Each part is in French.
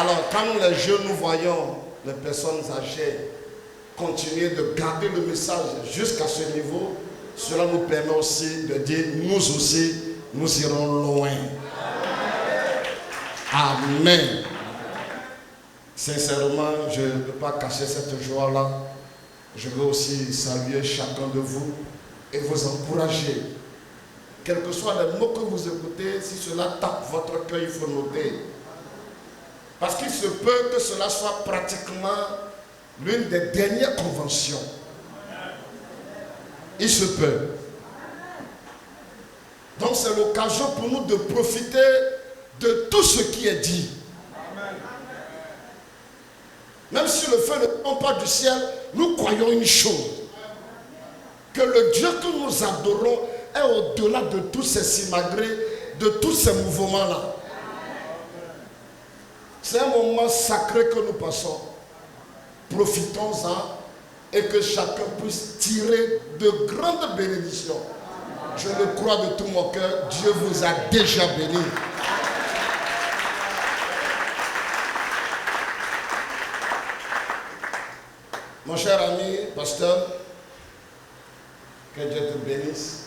Alors, quand nous les jeunes, nous voyons les personnes âgées continuer de garder le message jusqu'à ce niveau, cela nous permet aussi de dire, nous aussi, nous irons loin. Amen. Sincèrement, je ne peux pas cacher cette joie-là. Je veux aussi saluer chacun de vous et vous encourager. Quels que soient les mots que vous écoutez, si cela tape votre cœur, il faut noter. Parce qu'il se peut que cela soit pratiquement l'une des dernières conventions. Il se peut. Donc c'est l'occasion pour nous de profiter de tout ce qui est dit. Même si le feu ne tombe pas du ciel, nous croyons une chose. Que le Dieu que nous adorons est au-delà de tous ces simagrées, de tous ces mouvements-là. C'est un moment sacré que nous passons. Profitons-en et que chacun puisse tirer de grandes bénédictions. Je le crois de tout mon cœur, Dieu vous a déjà béni. Mon cher ami, pasteur, que Dieu te bénisse.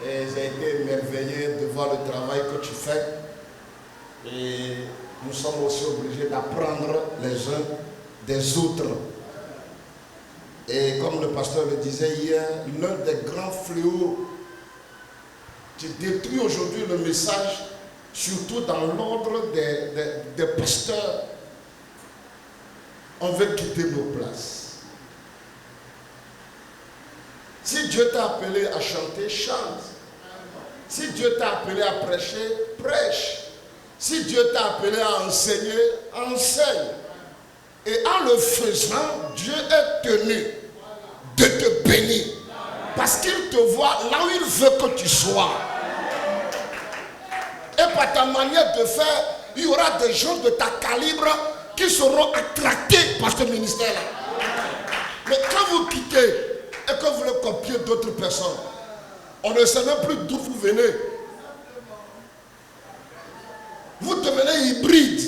Et j'ai été émerveillé de voir le travail que tu fais. Et nous sommes aussi obligés d'apprendre les uns des autres. Et comme le pasteur le disait hier, l'un des grands fléaux qui détruit aujourd'hui le message, surtout dans l'ordre des pasteurs, on veut quitter nos places. Si Dieu t'a appelé à chanter, chante. Si Dieu t'a appelé à prêcher, prêche. Si Dieu t'a appelé à enseigner, enseigne. Et en le faisant, Dieu est tenu de te bénir. Parce qu'il te voit là où il veut que tu sois. Et par ta manière de faire, il y aura des gens de ta calibre qui seront attractés par ce ministère-là. Mais quand vous quittez et que vous voulez copier d'autres personnes, on ne sait même plus d'où vous venez. Vous devenez hybride.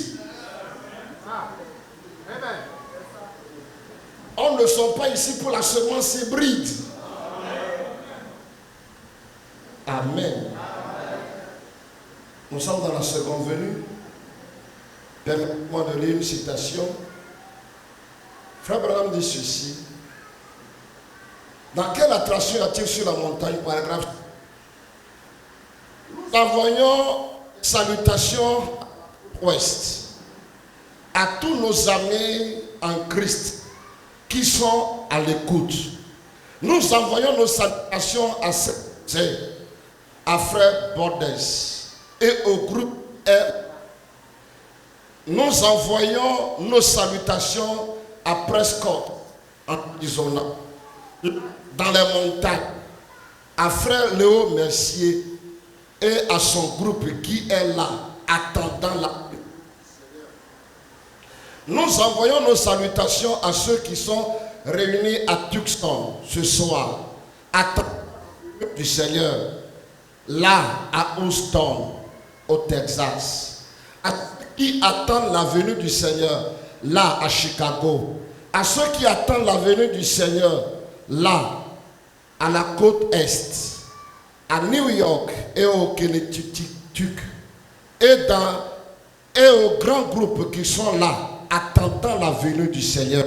On ne sont pas ici pour la semence hybride. Amen. Nous sommes dans la seconde venue. Permettez-moi de lire une citation. Frère Branham dit ceci. Dans quelle attraction y a-t-il sur la montagne, paragraphe? Nous envoyons salutations ouest à tous nos amis en Christ qui sont à l'écoute. Nous envoyons nos salutations à frère Bordes et au groupe R. Nous envoyons nos salutations à Prescott en Arizona, dans les montagnes, à frère Léo Mercier et à son groupe qui est là, attendant la. Nous envoyons nos salutations à ceux qui sont réunis à Tucson ce soir, attendant du Seigneur, là à Houston, au Texas, à ceux qui attendent la venue du Seigneur, là à Chicago, à ceux qui attendent la venue du Seigneur, là à la côte Est, à New York et au Connecticut, et aux grands groupes qui sont là, attendant la venue du Seigneur.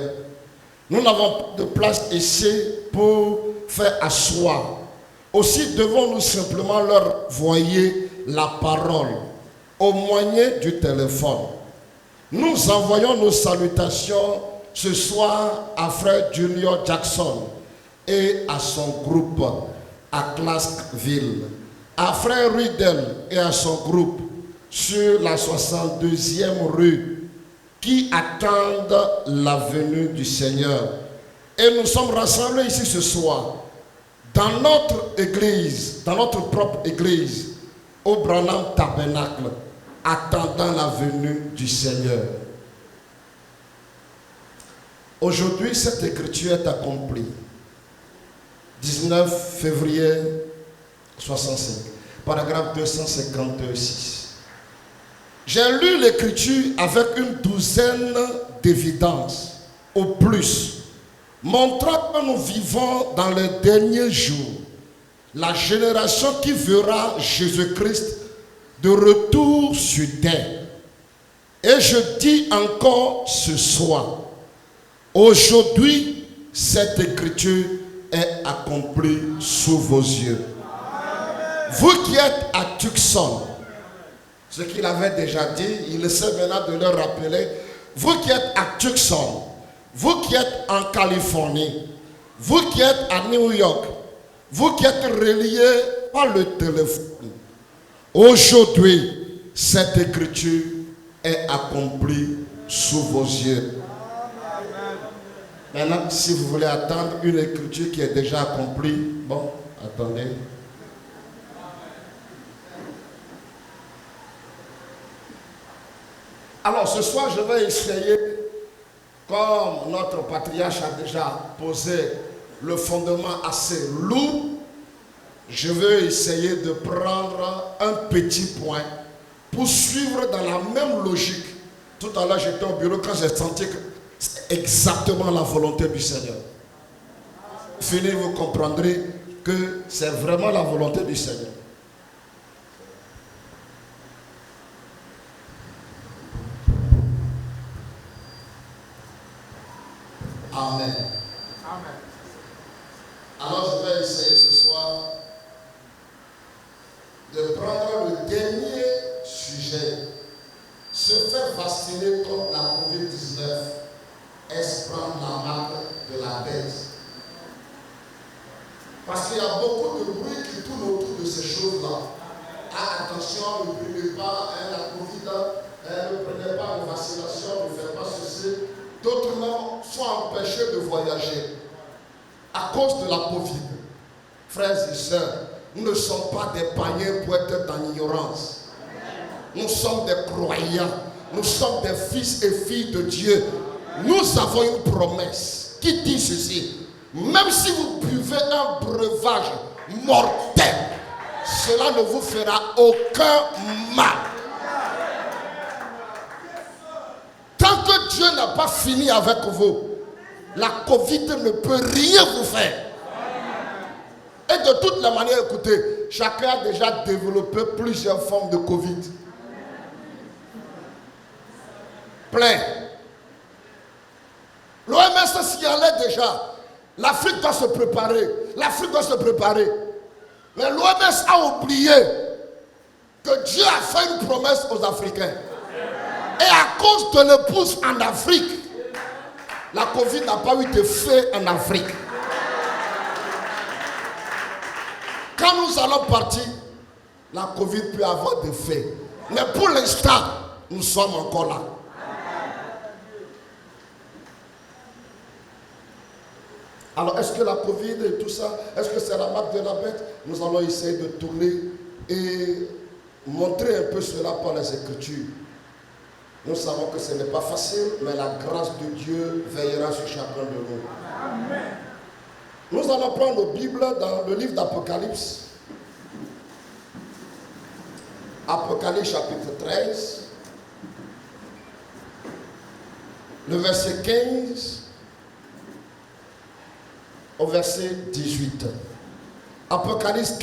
Nous n'avons pas de place ici pour faire asseoir. Aussi devons-nous simplement leur envoyer la parole au moyen du téléphone. Nous envoyons nos salutations ce soir à frère Junior Jackson et à son groupe à Clarksville, à frère Riddle et à son groupe sur la 62e rue qui attendent la venue du Seigneur. Et nous sommes rassemblés ici ce soir dans notre église, dans notre propre église, au Branham Tabernacle, attendant la venue du Seigneur. Aujourd'hui, cette écriture est accomplie. 19 février 65, paragraphe 256. J'ai lu l'écriture avec une douzaine d'évidences, au plus, montrant que nous vivons dans les derniers jours, la génération qui verra Jésus-Christ de retour sur terre. Et je dis encore ce soir, aujourd'hui, cette écriture est accomplie sous vos yeux. Vous qui êtes à Tucson, ce qu'il avait déjà dit, il essaie maintenant de le rappeler. Vous qui êtes à Tucson, vous qui êtes en Californie, vous qui êtes à New York, vous qui êtes reliés par le téléphone, aujourd'hui, cette écriture est accomplie sous vos yeux. Maintenant, si vous voulez attendre une écriture qui est déjà accomplie, bon, attendez. Alors ce soir, je vais essayer, comme notre patriarche a déjà posé le fondement assez lourd, je vais essayer de prendre un petit point pour suivre dans la même logique. Tout à l'heure, j'étais au bureau quand j'ai senti que c'est exactement la volonté du Seigneur. Fini, vous comprendrez que c'est vraiment la volonté du Seigneur. Amen. Amen. Alors je vais essayer ce soir de prendre le dernier sujet. Se faire vacciner contre la COVID-19, est-ce prendre la marque de la bête? Parce qu'il y a beaucoup de bruit qui tourne autour de ces choses-là. Ah, attention, ne prenez pas la COVID, ne prenez pas de vaccination, ne faites pas ceci. D'autres même sont empêchés de voyager à cause de la Covid. Frères et sœurs, nous ne sommes pas des païens pour être dans l'ignorance. Nous sommes des croyants. Nous sommes des fils et filles de Dieu. Nous avons une promesse qui dit ceci. Même si vous buvez un breuvage mortel, cela ne vous fera aucun mal. Tant que Dieu n'a pas fini avec vous, la Covid ne peut rien vous faire. Et de toutes les manières, écoutez, chacun a déjà développé plusieurs formes de Covid. Plein. L'OMS s'y allait déjà. L'Afrique doit se préparer. L'Afrique doit se préparer. Mais l'OMS a oublié que Dieu a fait une promesse aux Africains. Et à cause de l'épouse en Afrique, la Covid n'a pas eu de fait en Afrique. Quand nous allons partir, la Covid peut avoir des faits. Mais pour l'instant, nous sommes encore là. Alors, est-ce que la Covid et tout ça, est-ce que c'est la marque de la bête? Nous allons essayer de tourner et montrer un peu cela par les Écritures. Nous savons que ce n'est pas facile, mais la grâce de Dieu veillera sur chacun de nous. Amen. Nous allons prendre nos Bibles dans le livre d'Apocalypse. Apocalypse chapitre 13. Le verset 15 au verset 18. Apocalypse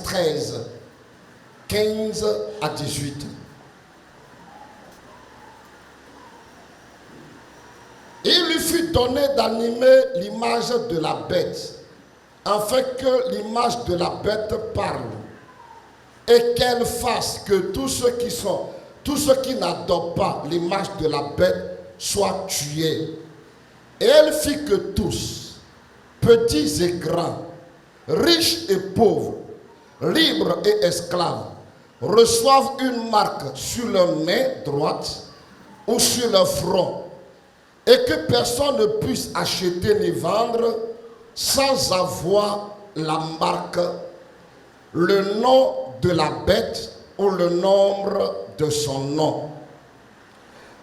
13, 15 à 18. Il lui fut donné d'animer l'image de la bête, afin que l'image de la bête parle, et qu'elle fasse que tous ceux qui n'adorent pas l'image de la bête soient tués. Et elle fit que tous, petits et grands, riches et pauvres, libres et esclaves, reçoivent une marque sur leur main droite ou sur leur front, et que personne ne puisse acheter ni vendre sans avoir la marque, le nom de la bête ou le nombre de son nom.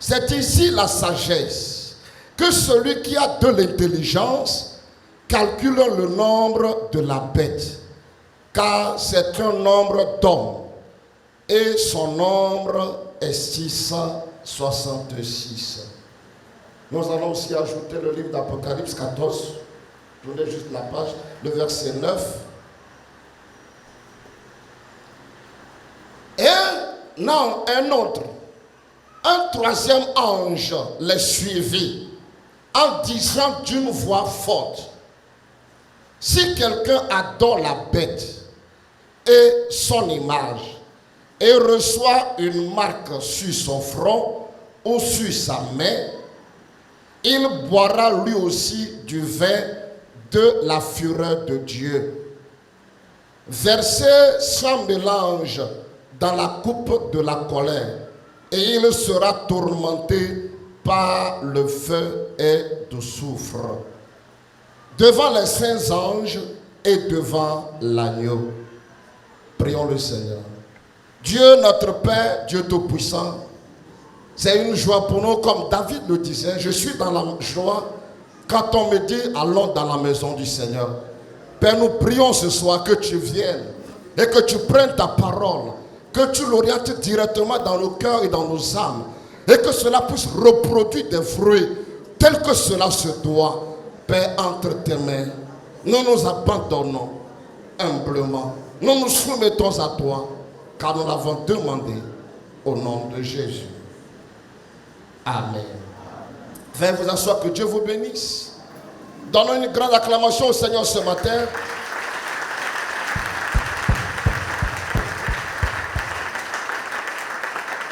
C'est ici la sagesse, que celui qui a de l'intelligence calcule le nombre de la bête, car c'est un nombre d'hommes. et son nombre est 666. Nous allons aussi ajouter le livre d'Apocalypse 14. Tournez juste la page, le verset 9. Et non, un troisième ange les suivit en disant d'une voix forte: si quelqu'un adore la bête et son image et reçoit une marque sur son front ou sur sa main, il boira lui aussi du vin de la fureur de Dieu, versé sans mélange dans la coupe de la colère, et il sera tourmenté par le feu et du soufre, devant les saints anges et devant l'agneau. Prions le Seigneur. Dieu notre Père, Dieu Tout-Puissant, c'est une joie pour nous, comme David le disait. Je suis dans la joie quand on me dit allons dans la maison du Seigneur. Père, nous prions ce soir que tu viennes et que tu prennes ta parole, que tu l'orientes directement dans nos cœurs et dans nos âmes, et que cela puisse reproduire des fruits tels que cela se doit. Père, entre tes mains, nous nous abandonnons humblement. Nous nous soumettons à toi, car nous l'avons demandé au nom de Jésus. Amen. Veuillez vous asseoir, que Dieu vous bénisse. Donnons une grande acclamation au Seigneur ce matin.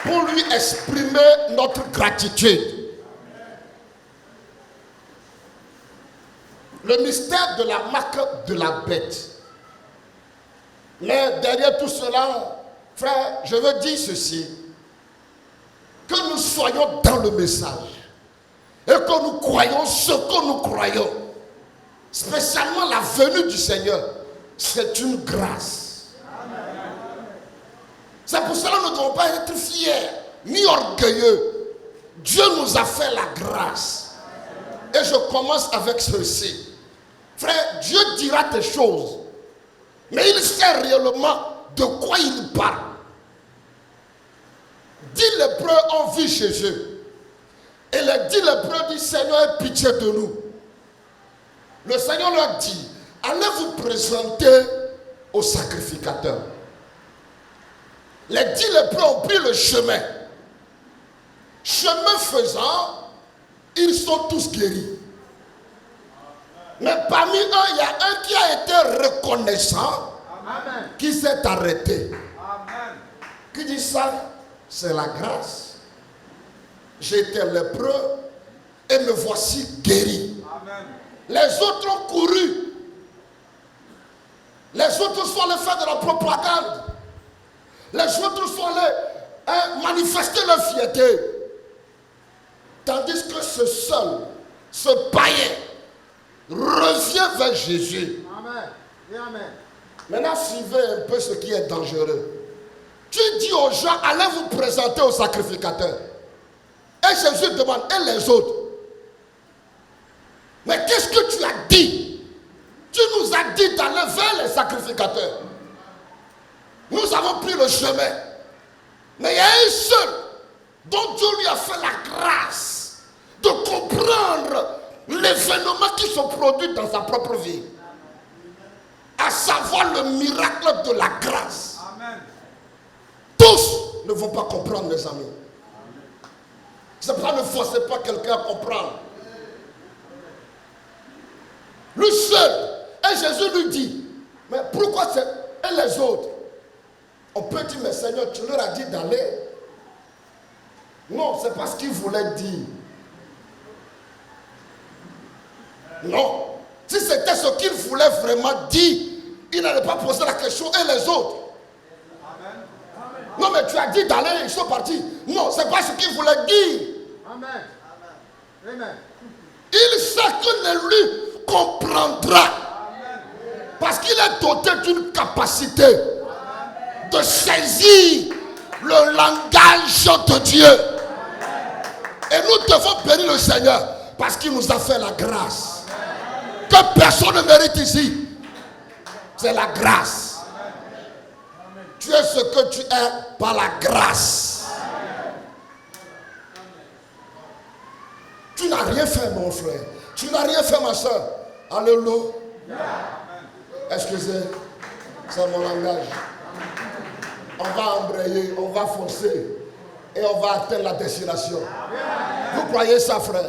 Pour lui exprimer notre gratitude. Le mystère de la marque de la bête. Mais derrière tout cela, frère, je veux dire ceci. Que nous soyons dans le message. Et que nous croyons ce que nous croyons. Spécialement la venue du Seigneur. C'est une grâce. C'est pour cela que nous ne devons pas être fiers, ni orgueilleux. Dieu nous a fait la grâce. Et je commence avec ceci. Frère, Dieu dira des choses, mais il sait réellement de quoi il parle. 10 lépreux ont vu Jésus. Et les 10 lépreux disent: Seigneur, aie pitié de nous. Le Seigneur leur dit: allez vous présenter au sacrificateur. Les 10 lépreux ont pris le chemin. Chemin faisant, ils sont tous guéris. Mais parmi eux, il y a un qui a été reconnaissant. Amen. Qui s'est arrêté. Amen. Qui dit ça? C'est la grâce. J'étais lépreux et me voici guéri. Amen. Les autres ont couru. Les autres sont allés faire de la propagande. Les autres sont allés manifester leur fierté. Tandis que ce seul, ce païen, revient vers Jésus. Amen. Amen. Maintenant, suivez un peu ce qui est dangereux. Tu dis aux gens: allez vous présenter au sacrificateur. Et Jésus demande: et les autres? Mais qu'est-ce que tu as dit? Tu nous as dit d'aller vers les sacrificateurs. Nous avons pris le chemin. Mais il y a un seul dont Dieu lui a fait la grâce de comprendre l'événement qui se produit dans sa propre vie. À savoir le miracle de la grâce. Amen. Tous ne vont pas comprendre, mes amis. C'est pas, ne forcez pas quelqu'un à comprendre. Lui seul. Et Jésus lui dit: mais pourquoi c'est... Et les autres? On peut dire: mais Seigneur, tu leur as dit d'aller. Non, c'est pas ce qu'il voulait dire. Non. Si c'était ce qu'il voulait vraiment dire, il n'allait pas poser la question: et les autres? Amen. Non, mais tu as dit d'aller, ils sont partis. Non, c'est pas ce qu'il voulait dire. Amen. Amen. Il sait que ne lui comprendra. Amen. Parce qu'il est doté d'une capacité. Amen. De saisir le langage de Dieu. Amen. Et nous devons bénir le Seigneur parce qu'il nous a fait la grâce. Amen. Que personne ne mérite ici. C'est la grâce. Amen. Tu es ce que tu es par la grâce. Tu n'as rien fait, mon frère. Tu n'as rien fait, ma soeur. Alléluia. Excusez, c'est mon langage. On va embrayer, on va forcer et on va atteindre la destination. Vous croyez ça, frère?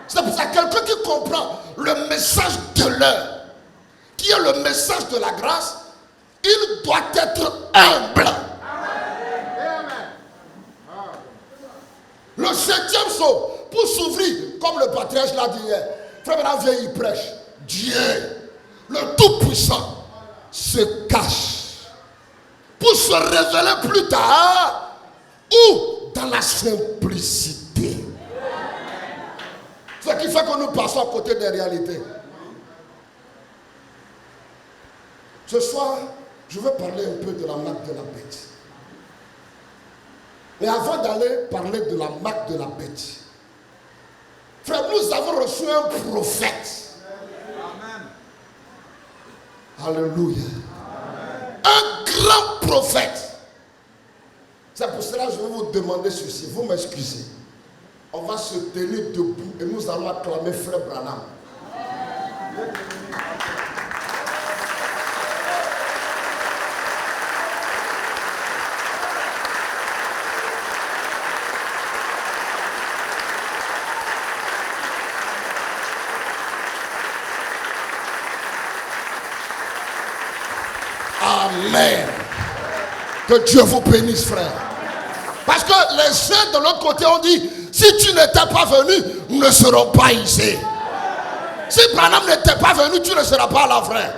C'est pour ça que quelqu'un qui comprend le message de l'heure, qui est le message de la grâce, il doit être humble. Le 7e saut, pour s'ouvrir, comme le patriarche l'a dit hier, frère Branham vient, il prêche. Dieu, le Tout-Puissant, se cache pour se révéler plus tard ou dans la simplicité. Ce qui fait que nous passons à côté des réalités. Ce soir, je veux parler un peu de la marque de la bête. Mais avant d'aller parler de la marque de la bête, frère, nous avons reçu un prophète. Amen. Alléluia. Amen. Un grand prophète. C'est pour cela que je vais vous demander ceci. Vous m'excusez. On va se tenir debout et nous allons acclamer frère Branham. Amen. Que Dieu vous bénisse, frère. Parce que les saints de l'autre côté ont dit, si tu n'étais pas venu, nous ne serons pas ici. Si Branham n'était pas venu, tu ne seras pas là, frère.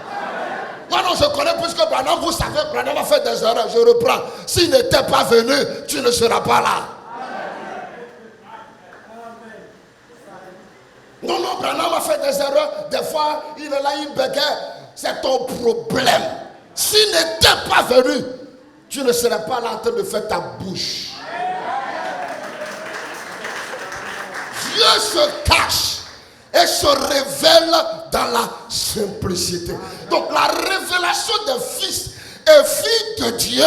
Moi non, je connais plus que Branham. Vous savez, Branham a fait des erreurs. Je reprends. S'il n'était pas venu, tu ne seras pas là. Non, non, Branham a fait des erreurs. Des fois, il est là, il bégaye. C'est ton problème. S'il n'était pas venu, tu ne serais pas là en train de faire ta bouche. Dieu se cache et se révèle dans la simplicité. Donc la révélation des fils et filles de Dieu,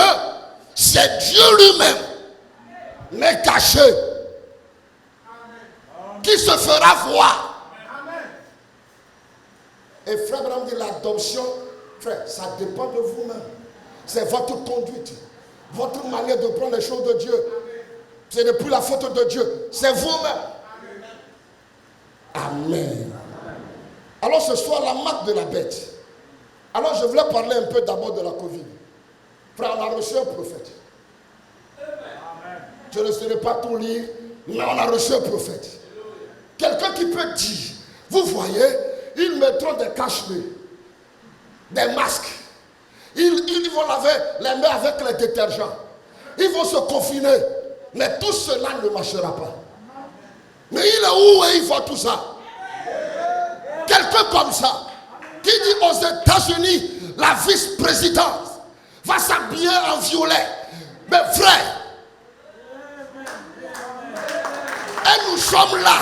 c'est Dieu lui-même, mais caché, qui se fera voir. Et frère Branham dit l'adoption, frère, ça dépend de vous-même. C'est votre conduite, votre manière de prendre les choses de Dieu. Ce n'est plus la faute de Dieu, c'est vous-même. Amen. Alors ce soir, la marque de la bête. Alors je voulais parler un peu d'abord de la Covid. Frère, on a reçu un prophète. Je ne saurais pas tout lire, mais on a reçu un prophète. Quelqu'un qui peut dire, vous voyez, ils mettront des cache-nez, des masques. Ils vont laver les mains avec les détergents. Ils vont se confiner. Mais tout cela ne marchera pas. Mais il est où et il voit tout ça? Quelqu'un comme ça, qui dit aux États-Unis, la vice-présidente va s'habiller en violet. Mais frère, et nous sommes là.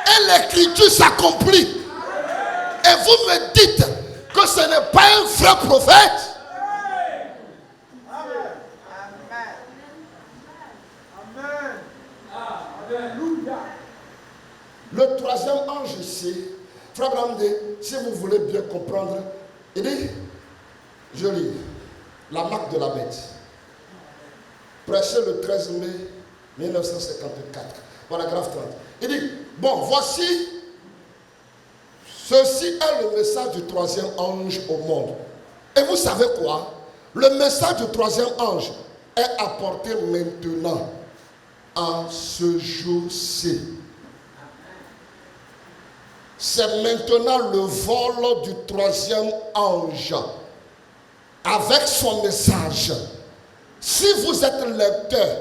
Et l'écriture s'accomplit. Et vous me dites que ce n'est pas un vrai prophète. Le troisième ange ici, frère Branham dit, si vous voulez bien comprendre, il dit, je lis, la marque de la bête. Prêché le 13 mai 1954, paragraphe 30. Il dit, bon, voici, ceci est le message du troisième ange au monde. Et vous savez quoi? Le message du troisième ange est apporté maintenant, en ce jour-ci. C'est maintenant le vol du troisième ange avec son message. Si vous êtes lecteur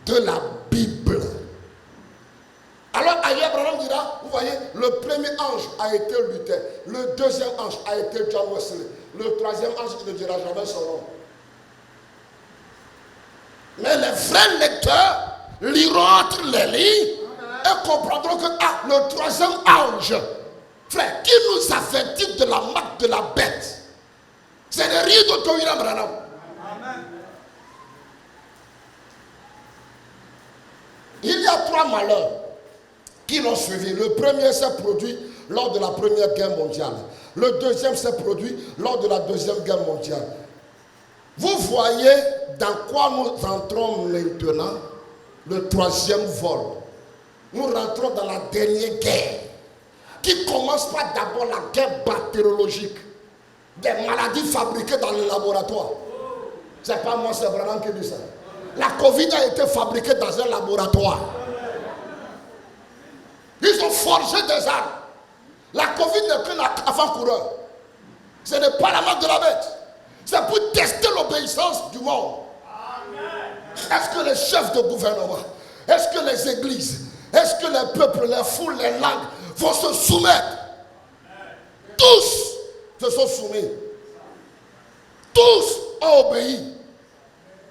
de la Bible, alors ailleurs, Branham dira, vous voyez, le premier ange a été Luther, le deuxième ange a été John Wesley, le troisième ange ne dira jamais son nom. Mais les vrais lecteurs liront entre les lignes et comprendront que le troisième ange, frère, qui nous avertit de la marque de la bête, C'est le rideau de William Branham. Il y a 3 malheurs qui l'ont suivi. Le premier s'est produit lors de la Première Guerre mondiale. Le deuxième s'est produit lors de la Deuxième Guerre mondiale. Vous voyez dans quoi nous entrons maintenant? Le 3e vol. Nous rentrons dans la dernière guerre, qui commence par d'abord la guerre bactériologique, des maladies fabriquées dans les laboratoires. C'est pas moi, c'est Branham qui dit ça. La Covid a été fabriquée dans un laboratoire. Ils ont forgé des armes. La Covid n'est qu'un avant-coureur. Ce n'est pas la marque de la bête. C'est pour tester l'obéissance du monde. Est-ce que les chefs de gouvernement, est-ce que les églises, est-ce que les peuples, les foules, les langues vont se soumettre? Tous se sont soumis. Tous ont obéi.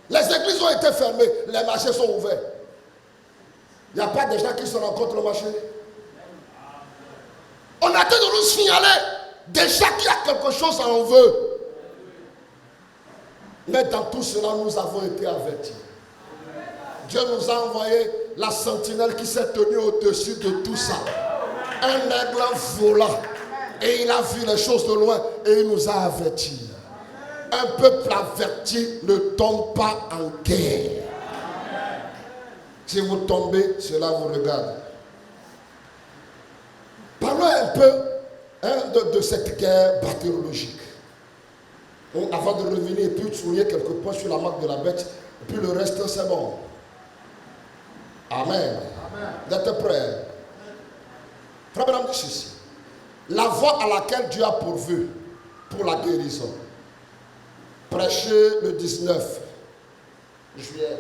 Les églises ont été fermées, les marchés sont ouverts. Il n'y a pas de gens qui se rencontrent au marché. On a de nous signaler déjà qu'il y a quelque chose à en veut. Mais dans tout cela, nous avons été avertis. Dieu nous a envoyé la sentinelle qui s'est tenue au-dessus de tout ça. Un aigle volant. Et il a vu les choses de loin et il nous a avertis. Un peuple averti ne tombe pas en guerre. Si vous tombez, cela vous regarde. Parlons un peu de cette guerre bactériologique. Avant de revenir et puis de souligner quelques points sur la marque de la bête, et puis le reste c'est bon. Amen. D'être prêt. Frère Branham dit ceci. La voie à laquelle Dieu a pourvu pour la guérison. Prêché le 19 juillet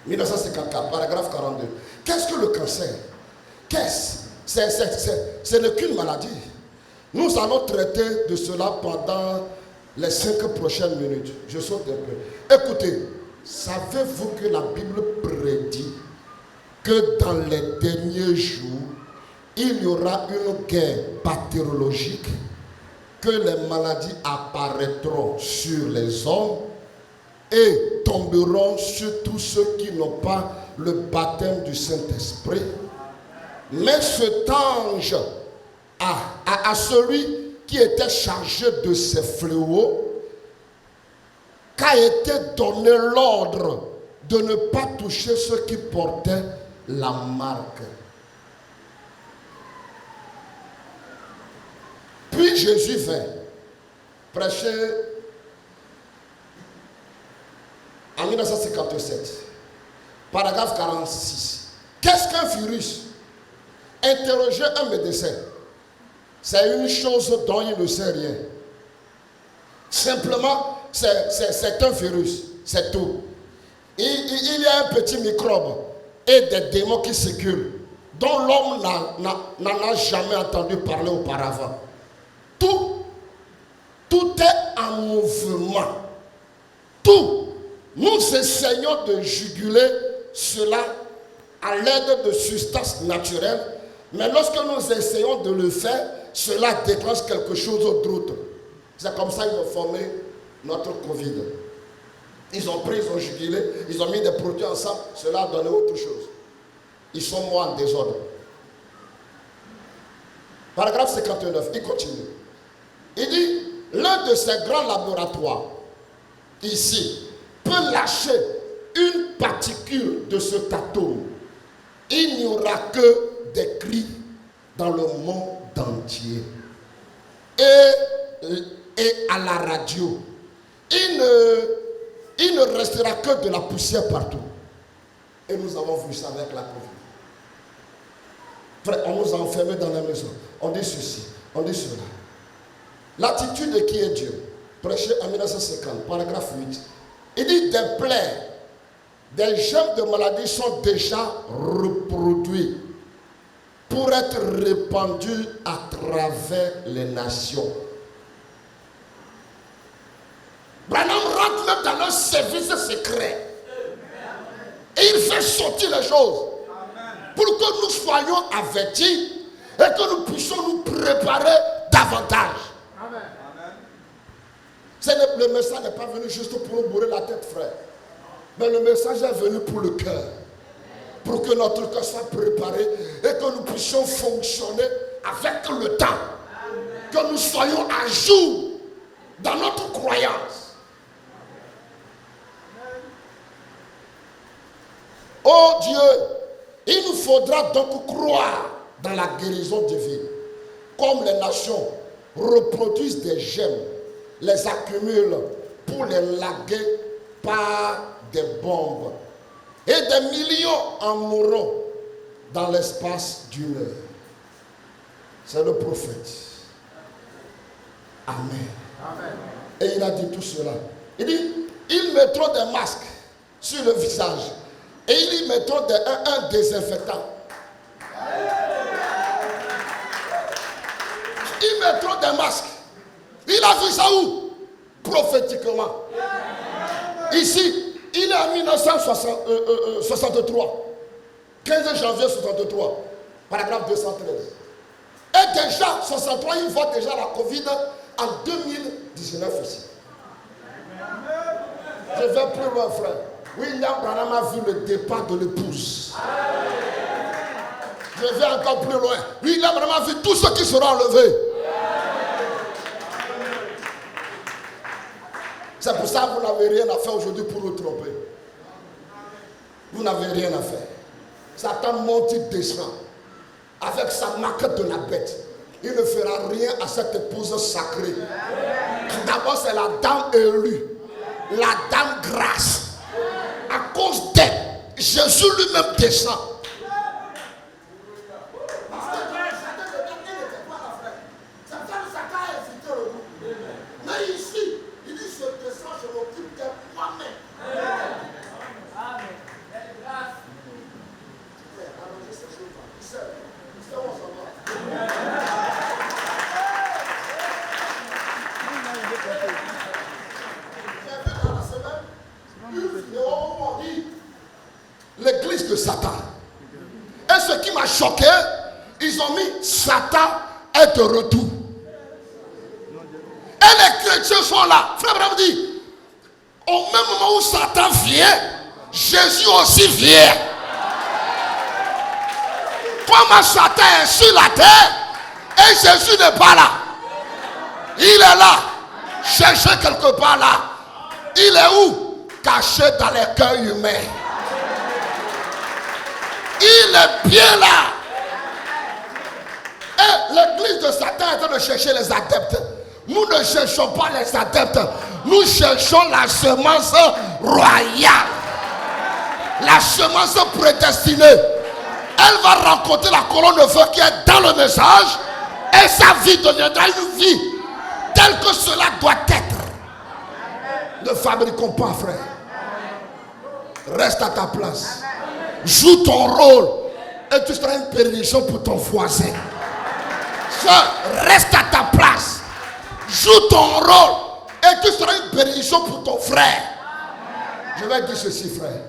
1954, paragraphe 42. Qu'est-ce que le cancer? Ce n'est qu'une maladie. Nous allons traiter de cela pendant les 5 prochaines minutes. Je saute un peu. Écoutez, savez-vous que la Bible prédit que dans les derniers jours, il y aura une guerre bactériologique, que les maladies apparaîtront sur les hommes et tomberont sur tous ceux qui n'ont pas le baptême du Saint-Esprit. Mais cet ange à celui qui était chargé de ces fléaux, qu'a été donné l'ordre de ne pas toucher ceux qui portaient la marque. Puis Jésus vint prêcher en 1957, paragraphe 46. Qu'est-ce qu'un virus? Interroger un médecin, c'est une chose dont il ne sait rien. Simplement, c'est un virus, c'est tout. Il y a un petit microbe et des démons qui circulent, dont l'homme n'en a jamais entendu parler auparavant. Tout est en mouvement. Tout. Nous essayons de juguler cela à l'aide de substances naturelles, mais lorsque nous essayons de le faire, cela déclenche quelque chose d'autre. C'est comme ça qu'ils ont formé notre Covid. Ils ont pris, ils ont jugulé, ils ont mis des produits ensemble, cela a donné autre chose. Ils sont morts en désordre. Paragraphe 59, il continue. Il dit, l'un de ces grands laboratoires, ici, peut lâcher une particule de cet atome. Il n'y aura que des cris dans le monde entier. Et à la radio, il ne restera que de la poussière partout. Et nous avons vu ça avec la Covid. Frère, on nous a enfermés dans la maison. On dit ceci, on dit cela. L'attitude de qui est Dieu, prêché en 1950, paragraphe 8. Il dit des plaies, des germes de maladie sont déjà reproduits pour être répandus à travers les nations. Branham rentre même dans leur service secret. Et il fait sortir les choses pour que nous soyons avertis et que nous puissions nous préparer davantage. Le message n'est pas venu juste pour nous bourrer la tête, frère. Mais le message est venu pour le cœur. Pour que notre cœur soit préparé et que nous puissions fonctionner avec le temps. Que nous soyons à jour dans notre croyance. Oh Dieu, il nous faudra donc croire dans la guérison divine. Comme les nations reproduisent des gemmes, les accumulent pour les laguer par des bombes. Et des millions en mourront dans l'espace d'une heure. C'est le prophète. Amen. Amen. Et il a dit tout cela. Il dit, ils mettront des masques sur le visage. Et ils y mettront un désinfectant. Ils mettront des masques. Il a vu ça où? Prophétiquement. Ici, il est en 1963. 15 janvier 63. Paragraphe 213. Et déjà, 63, il voit déjà la Covid en 2019 ici. Je vais plus loin, frère. William Branham a vu le départ de l'épouse. Je vais encore plus loin. William Branham a vu tout ce qui sera enlevé. C'est pour ça que vous n'avez rien à faire aujourd'hui pour nous tromper. Vous n'avez rien à faire. Satan monte, il descend. Avec sa marque de la bête. Il ne fera rien à cette épouse sacrée. D'abord, c'est la dame élue. La dame grâce. À cause d'elle, Jésus lui-même descend. Mais ici, il dit je descends, je m'occupe de moi-même. L'église de Satan. Et ce qui m'a choqué, ils ont mis Satan est de retour. Et les chrétiens sont là. Frère Abraham dit, au même moment où Satan vient, Jésus aussi vient. Comme Satan est sur la terre et Jésus n'est pas là. Il est là. Cherchez quelque part là. Il est où? Caché dans les cœurs humains. Il est bien là. Et l'église de Satan est en train de chercher les adeptes. Nous ne cherchons pas les adeptes. Nous cherchons la semence royale. La semence prédestinée. Elle va rencontrer la colonne de feu qui est dans le message. Et sa vie deviendra une vie telle que cela doit être. Ne fabriquons pas, frère. Reste à ta place. Joue ton rôle. Et tu seras une bénédiction pour ton voisin. Reste à ta place. Joue ton rôle. Et tu seras une bénédiction pour ton frère. Je vais dire ceci, frère.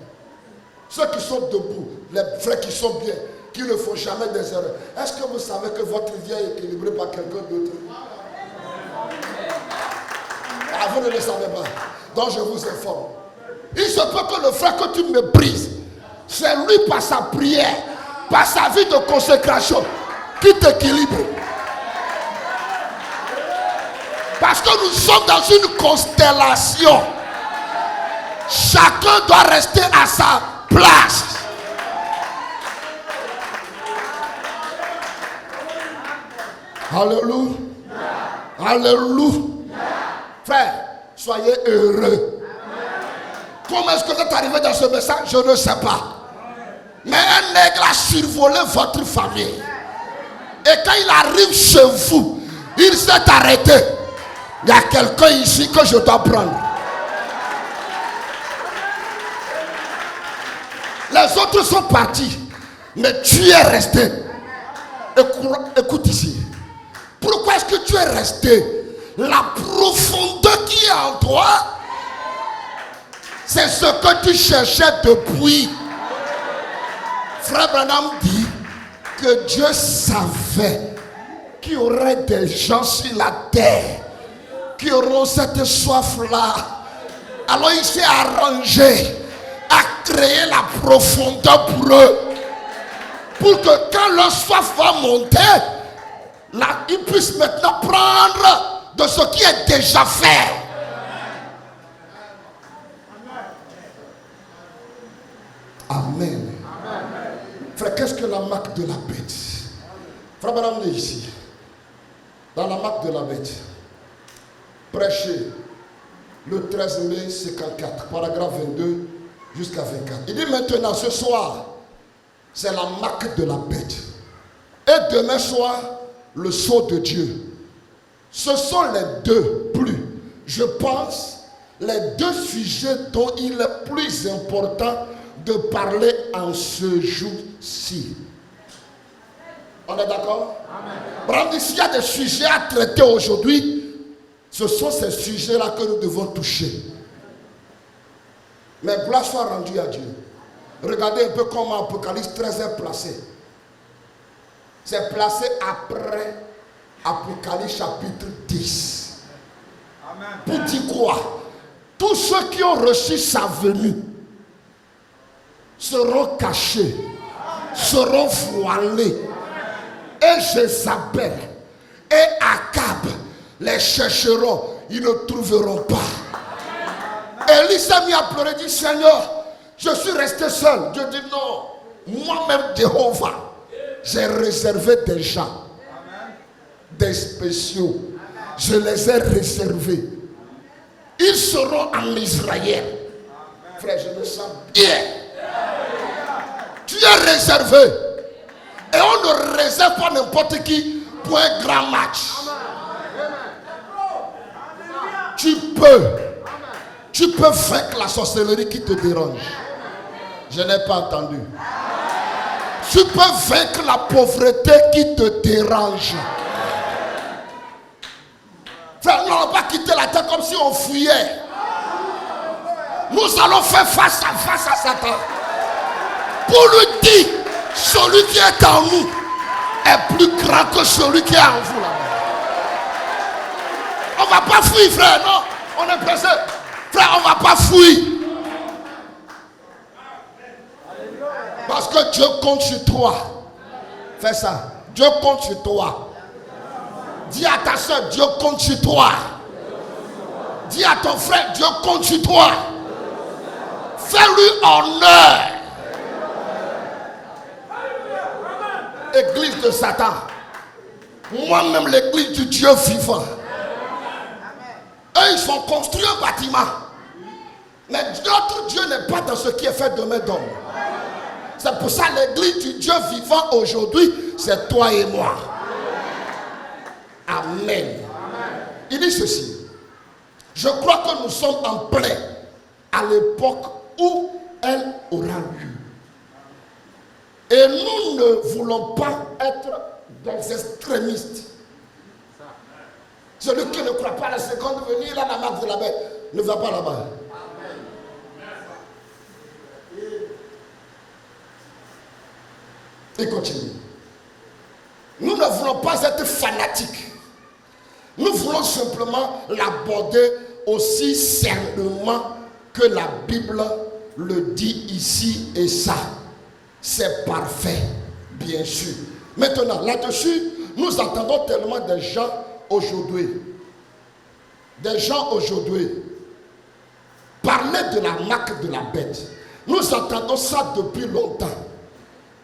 Ceux qui sont debout, les frères qui sont bien, qui ne font jamais des erreurs. Est-ce que vous savez que votre vie est équilibrée par quelqu'un d'autre? Ah, vous ne le savez pas. Donc je vous informe. Il se peut que le frère que tu méprises, c'est lui par sa prière, par sa vie de consécration, qui t'équilibre. Parce que nous sommes dans une constellation. Chacun doit rester à sa place. Alléluia. Alléluia. Frère, soyez heureux. Comment est-ce que vous êtes arrivé dans ce message? Je ne sais pas. Mais un nègre a survolé votre famille. Et quand il arrive chez vous, il s'est arrêté. Il y a quelqu'un ici que je dois prendre. Les autres sont partis. Mais tu es resté. Écoute ici. Pourquoi est-ce que tu es resté? La profondeur qui est en toi, c'est ce que tu cherchais depuis. Frère Branham dit que Dieu savait qu'il y aurait des gens sur la terre qui auront cette soif-là. Alors il s'est arrangé à créer la profondeur pour eux. Pour que quand leur soif va monter, là, ils puissent maintenant prendre de ce qui est déjà fait. Amen. Frère, qu'est-ce que la marque de la bête? Frère Madame est ici. Dans la marque de la bête, prêché le 13 mai 54, paragraphe 22 jusqu'à 24. Il dit maintenant, ce soir, c'est la marque de la bête. Et demain soir, le sceau de Dieu. Ce sont les deux plus, je pense, les deux sujets dont il est plus important de parler en ce jour-ci. On est d'accord? Amen. S'il y a des sujets à traiter aujourd'hui, ce sont ces sujets-là que nous devons toucher. Mais gloire soit rendue à Dieu. Regardez un peu comment Apocalypse 13 est placé. C'est placé après Apocalypse chapitre 10. Amen. Pour dire quoi? Tous ceux qui ont reçu sa venue seront cachés, seront voilés. Et Jézabel et Akab les chercheront, ils ne trouveront pas. Élie s'est mis à pleurer, dit Seigneur, je suis resté seul. Dieu dit non, moi-même Jéhovah, j'ai réservé des gens, des spéciaux. Je les ai réservés. Ils seront en Israël. Frère, je me sens bien. Tu es réservé. Et on ne réserve pas n'importe qui pour un grand match. Tu peux vaincre la sorcellerie qui te dérange. Je n'ai pas entendu. Tu peux vaincre la pauvreté qui te dérange. Frère, nous n'allons pas quitter la terre comme si on fuyait. Nous allons faire face à Satan. Pour lui dire, celui qui est en nous est plus grand que celui qui est en vous. Là. On ne va pas fuir, frère, non. On est pressé. Frère, on ne va pas fuir. Parce que Dieu compte sur toi. Fais ça. Dieu compte sur toi. Dis à ta soeur, Dieu compte sur toi. Dis à ton frère, Dieu compte sur toi. Fais-lui honneur. Église de Satan. Moi-même, l'église du Dieu vivant. Eux, ils ont construit un bâtiment. Mais notre Dieu n'est pas dans ce qui est fait de main d'homme. C'est pour ça l'église du Dieu vivant aujourd'hui, c'est toi et moi. Amen. Il dit ceci. Je crois que nous sommes en plein à l'époque où elle aura lieu. Et nous ne voulons pas être des extrémistes. Celui qui ne croit pas à la seconde venue, il a la marque de la bête. Ne va pas là-bas. Et continue. Nous ne voulons pas être fanatiques. Nous voulons simplement l'aborder aussi sérieusement que la Bible le dit ici et ça. C'est parfait, bien sûr. Maintenant, là-dessus, nous entendons tellement de gens aujourd'hui. Des gens aujourd'hui parler de la marque de la bête. Nous entendons ça depuis longtemps.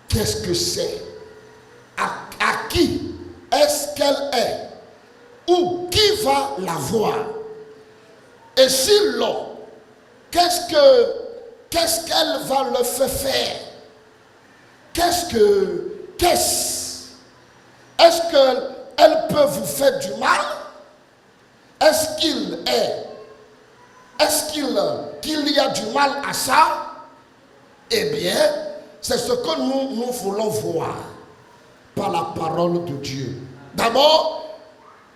Qu'est-ce que c'est? À qui est-ce qu'elle est? Ou qui va la voir? Et si l'on, qu'est-ce qu'elle va leur faire? Est-ce qu'elle peut vous faire du mal? Est-ce qu'il y a du mal à ça? Eh bien, c'est ce que nous voulons voir par la parole de Dieu. D'abord,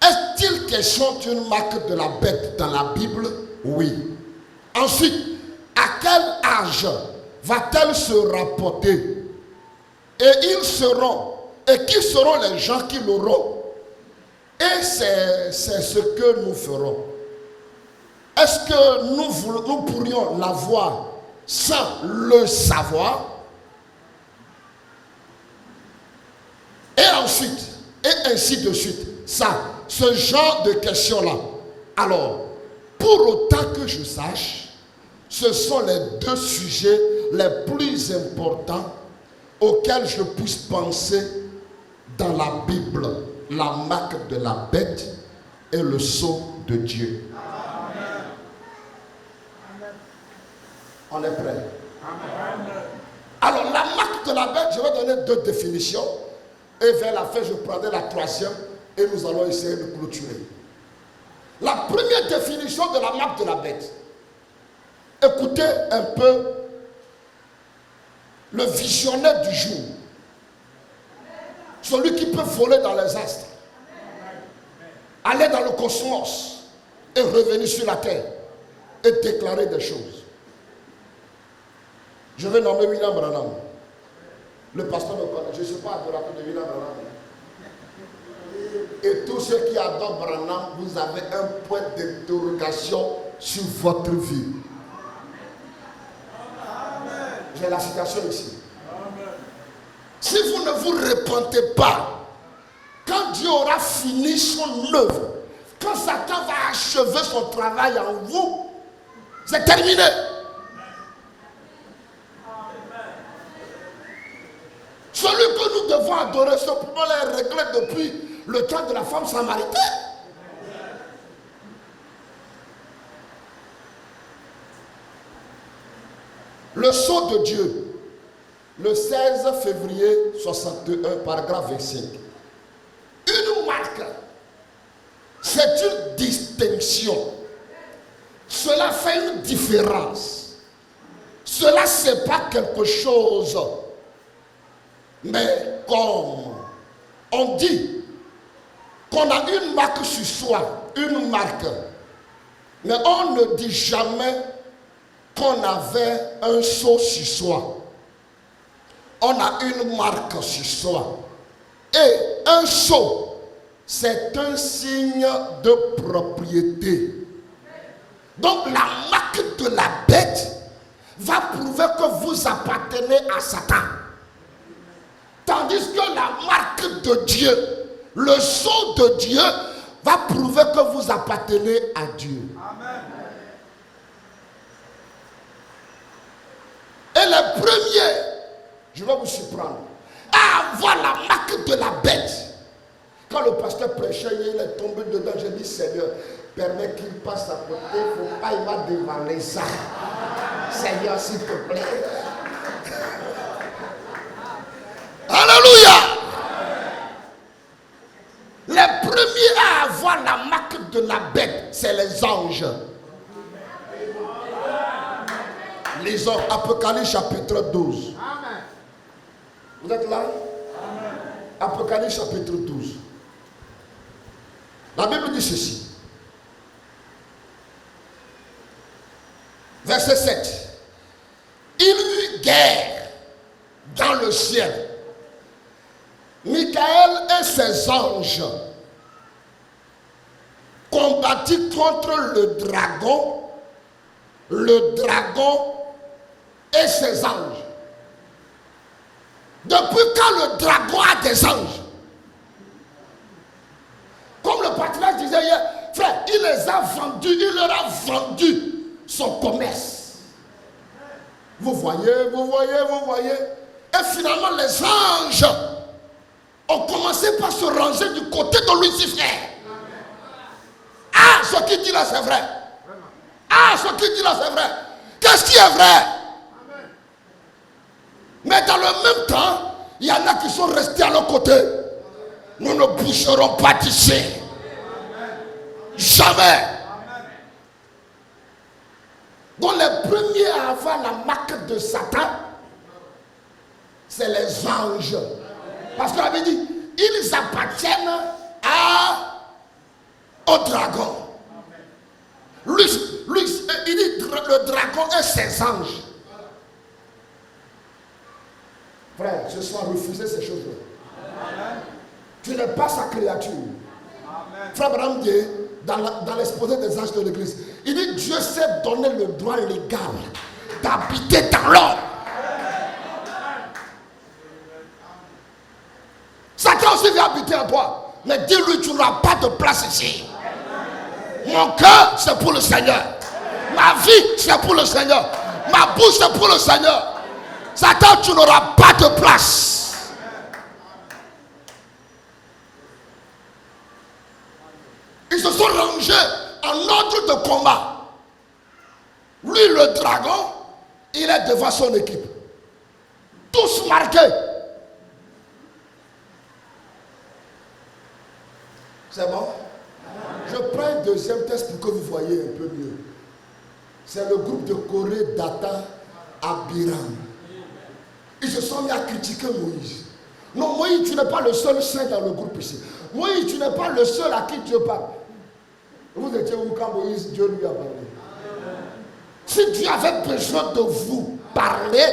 est-il question d'une marque de la bête dans la Bible? Oui. Ensuite, à quel âge va-t-elle se rapporter? Et qui seront les gens qui l'auront? Et c'est ce que nous ferons. Est-ce que nous pourrions l'avoir sans le savoir? Et ensuite, et ainsi de suite. Ça, ce genre de questions-là. Alors, pour autant que je sache, ce sont les deux sujets les plus importants auxquels je puisse penser dans la Bible. La marque de la bête et le sceau de Dieu. Amen. On est prêt? Amen. Alors, la marque de la bête, je vais donner deux définitions. Et vers la fin, je prendrai la troisième et nous allons essayer de clôturer. La première définition de la marque de la bête. Écoutez un peu le visionnaire du jour. Celui qui peut voler dans les astres, aller dans le cosmos et revenir sur la terre et déclarer des choses. Je vais nommer William Branham. Le pasteur me connaît. Je ne suis pas adorateur de William Branham. Et tous ceux qui adorent Branham, vous avez un point d'interrogation sur votre vie. J'ai la citation ici. Si vous ne vous repentez pas, quand Dieu aura fini son œuvre, quand Satan va achever son travail en vous, c'est terminé. Celui que nous devons adorer, ce problème est réglé depuis le temps de la femme samaritaine. Le sceau de Dieu. Le 16 février 61, paragraphe 25. Une marque, c'est une distinction. Cela fait une différence. Cela, c'est pas quelque chose. Mais comme on dit qu'on a une marque sur soi, une marque, mais on ne dit jamais qu'on avait un sceau sur soi. On a une marque sur soi. Et un sceau, c'est un signe de propriété. Donc la marque de la bête va prouver que vous appartenez à Satan. Tandis que la marque de Dieu, le sceau de Dieu, va prouver que vous appartenez à Dieu. Amen. Et les premiers, je vais vous surprendre, à avoir la marque de la bête. Quand le pasteur prêchait, il est tombé dedans, j'ai dit Seigneur, permets qu'il passe à côté, il ne faut pas, il va dévaler ça. Seigneur, s'il te plaît. Alléluia. Les premiers à avoir la marque de la bête, c'est les anges. Les anges, Apocalypse chapitre 12. Vous êtes là? Apocalypse chapitre 12. La Bible dit ceci. Verset 7. Il y eut guerre dans le ciel. Michael et ses anges combattirent contre le dragon et ses anges. Depuis quand le dragon a des anges? Comme le patriarche disait hier, frère, il les a vendus, il leur a vendu son commerce. Vous voyez. Et finalement, les anges ont commencé par se ranger du côté de Lucifer. Ah, ce qu'il dit là, c'est vrai. Ah, ce qu'il dit là, c'est vrai. Qu'est-ce qui est vrai? Mais dans le même temps, il y en a qui sont restés à leur côté. Nous ne bougerons pas d'ici. Jamais. Donc les premiers à avoir la marque de Satan, c'est les anges. Parce qu'on avait dit, ils appartiennent au dragon. Lui, il dit le dragon et ses anges. Frère, ce soir, refusez ces choses-là. Tu n'es pas sa créature. Frère Branham dit, dans l'exposé des âges de l'église, il dit Dieu s'est donné le droit légal d'habiter dans l'homme. Satan aussi vient habiter en toi. Mais dis-lui, tu n'auras pas de place ici. Mon cœur, c'est pour le Seigneur. Ma vie, c'est pour le Seigneur. Ma bouche, c'est pour le Seigneur. Satan, tu n'auras pas de place. Ils se sont rangés en ordre de combat. Lui, le dragon, il est devant son équipe. Tous marqués. C'est bon? Je prends un deuxième test pour que vous voyez un peu mieux. C'est le groupe de Corée, Dathan, Abiram. Ils se sont mis à critiquer Moïse. Non, Moïse, tu n'es pas le seul saint dans le groupe ici. Moïse, tu n'es pas le seul à qui Dieu parle. Vous étiez où quand Moïse, Dieu lui a parlé? Si Dieu avait besoin de vous parler,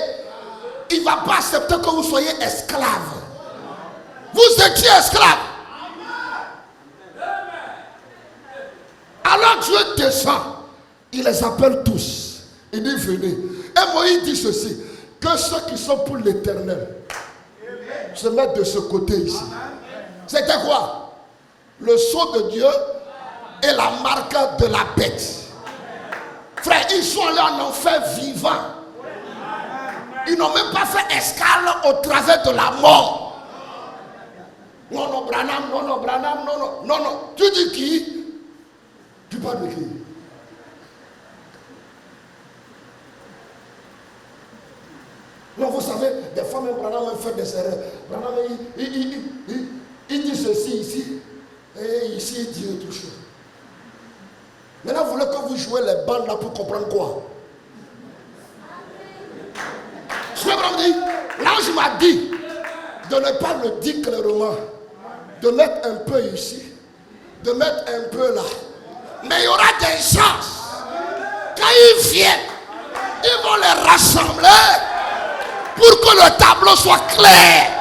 il ne va pas accepter que vous soyez esclaves. Vous étiez esclaves. Alors Dieu descend. Il les appelle tous. Il dit venez. Et Moïse dit ceci, que ceux qui sont pour l'éternel se mettent de ce côté ici. C'était quoi? Le sceau de Dieu et la marque de la bête. Frère, ils sont allés en enfer vivant. Ils n'ont même pas fait escale au travers de la mort. Non, non, Branham, non, non, Branham, non, non, non, non. Tu dis qui? Tu parles de qui? Non, vous savez, des fois même Branham fait des erreurs. Branham, il dit ceci ici, et ici il dit autre chose. Maintenant, vous voulez que vous jouez les bandes là pour comprendre quoi? Ce que Branham dit, l'ange m'a dit de ne pas le dire clairement, de mettre un peu ici, de mettre un peu là. Mais il y aura des gens, quand ils viennent, ils vont les rassembler pour que le tableau soit clair.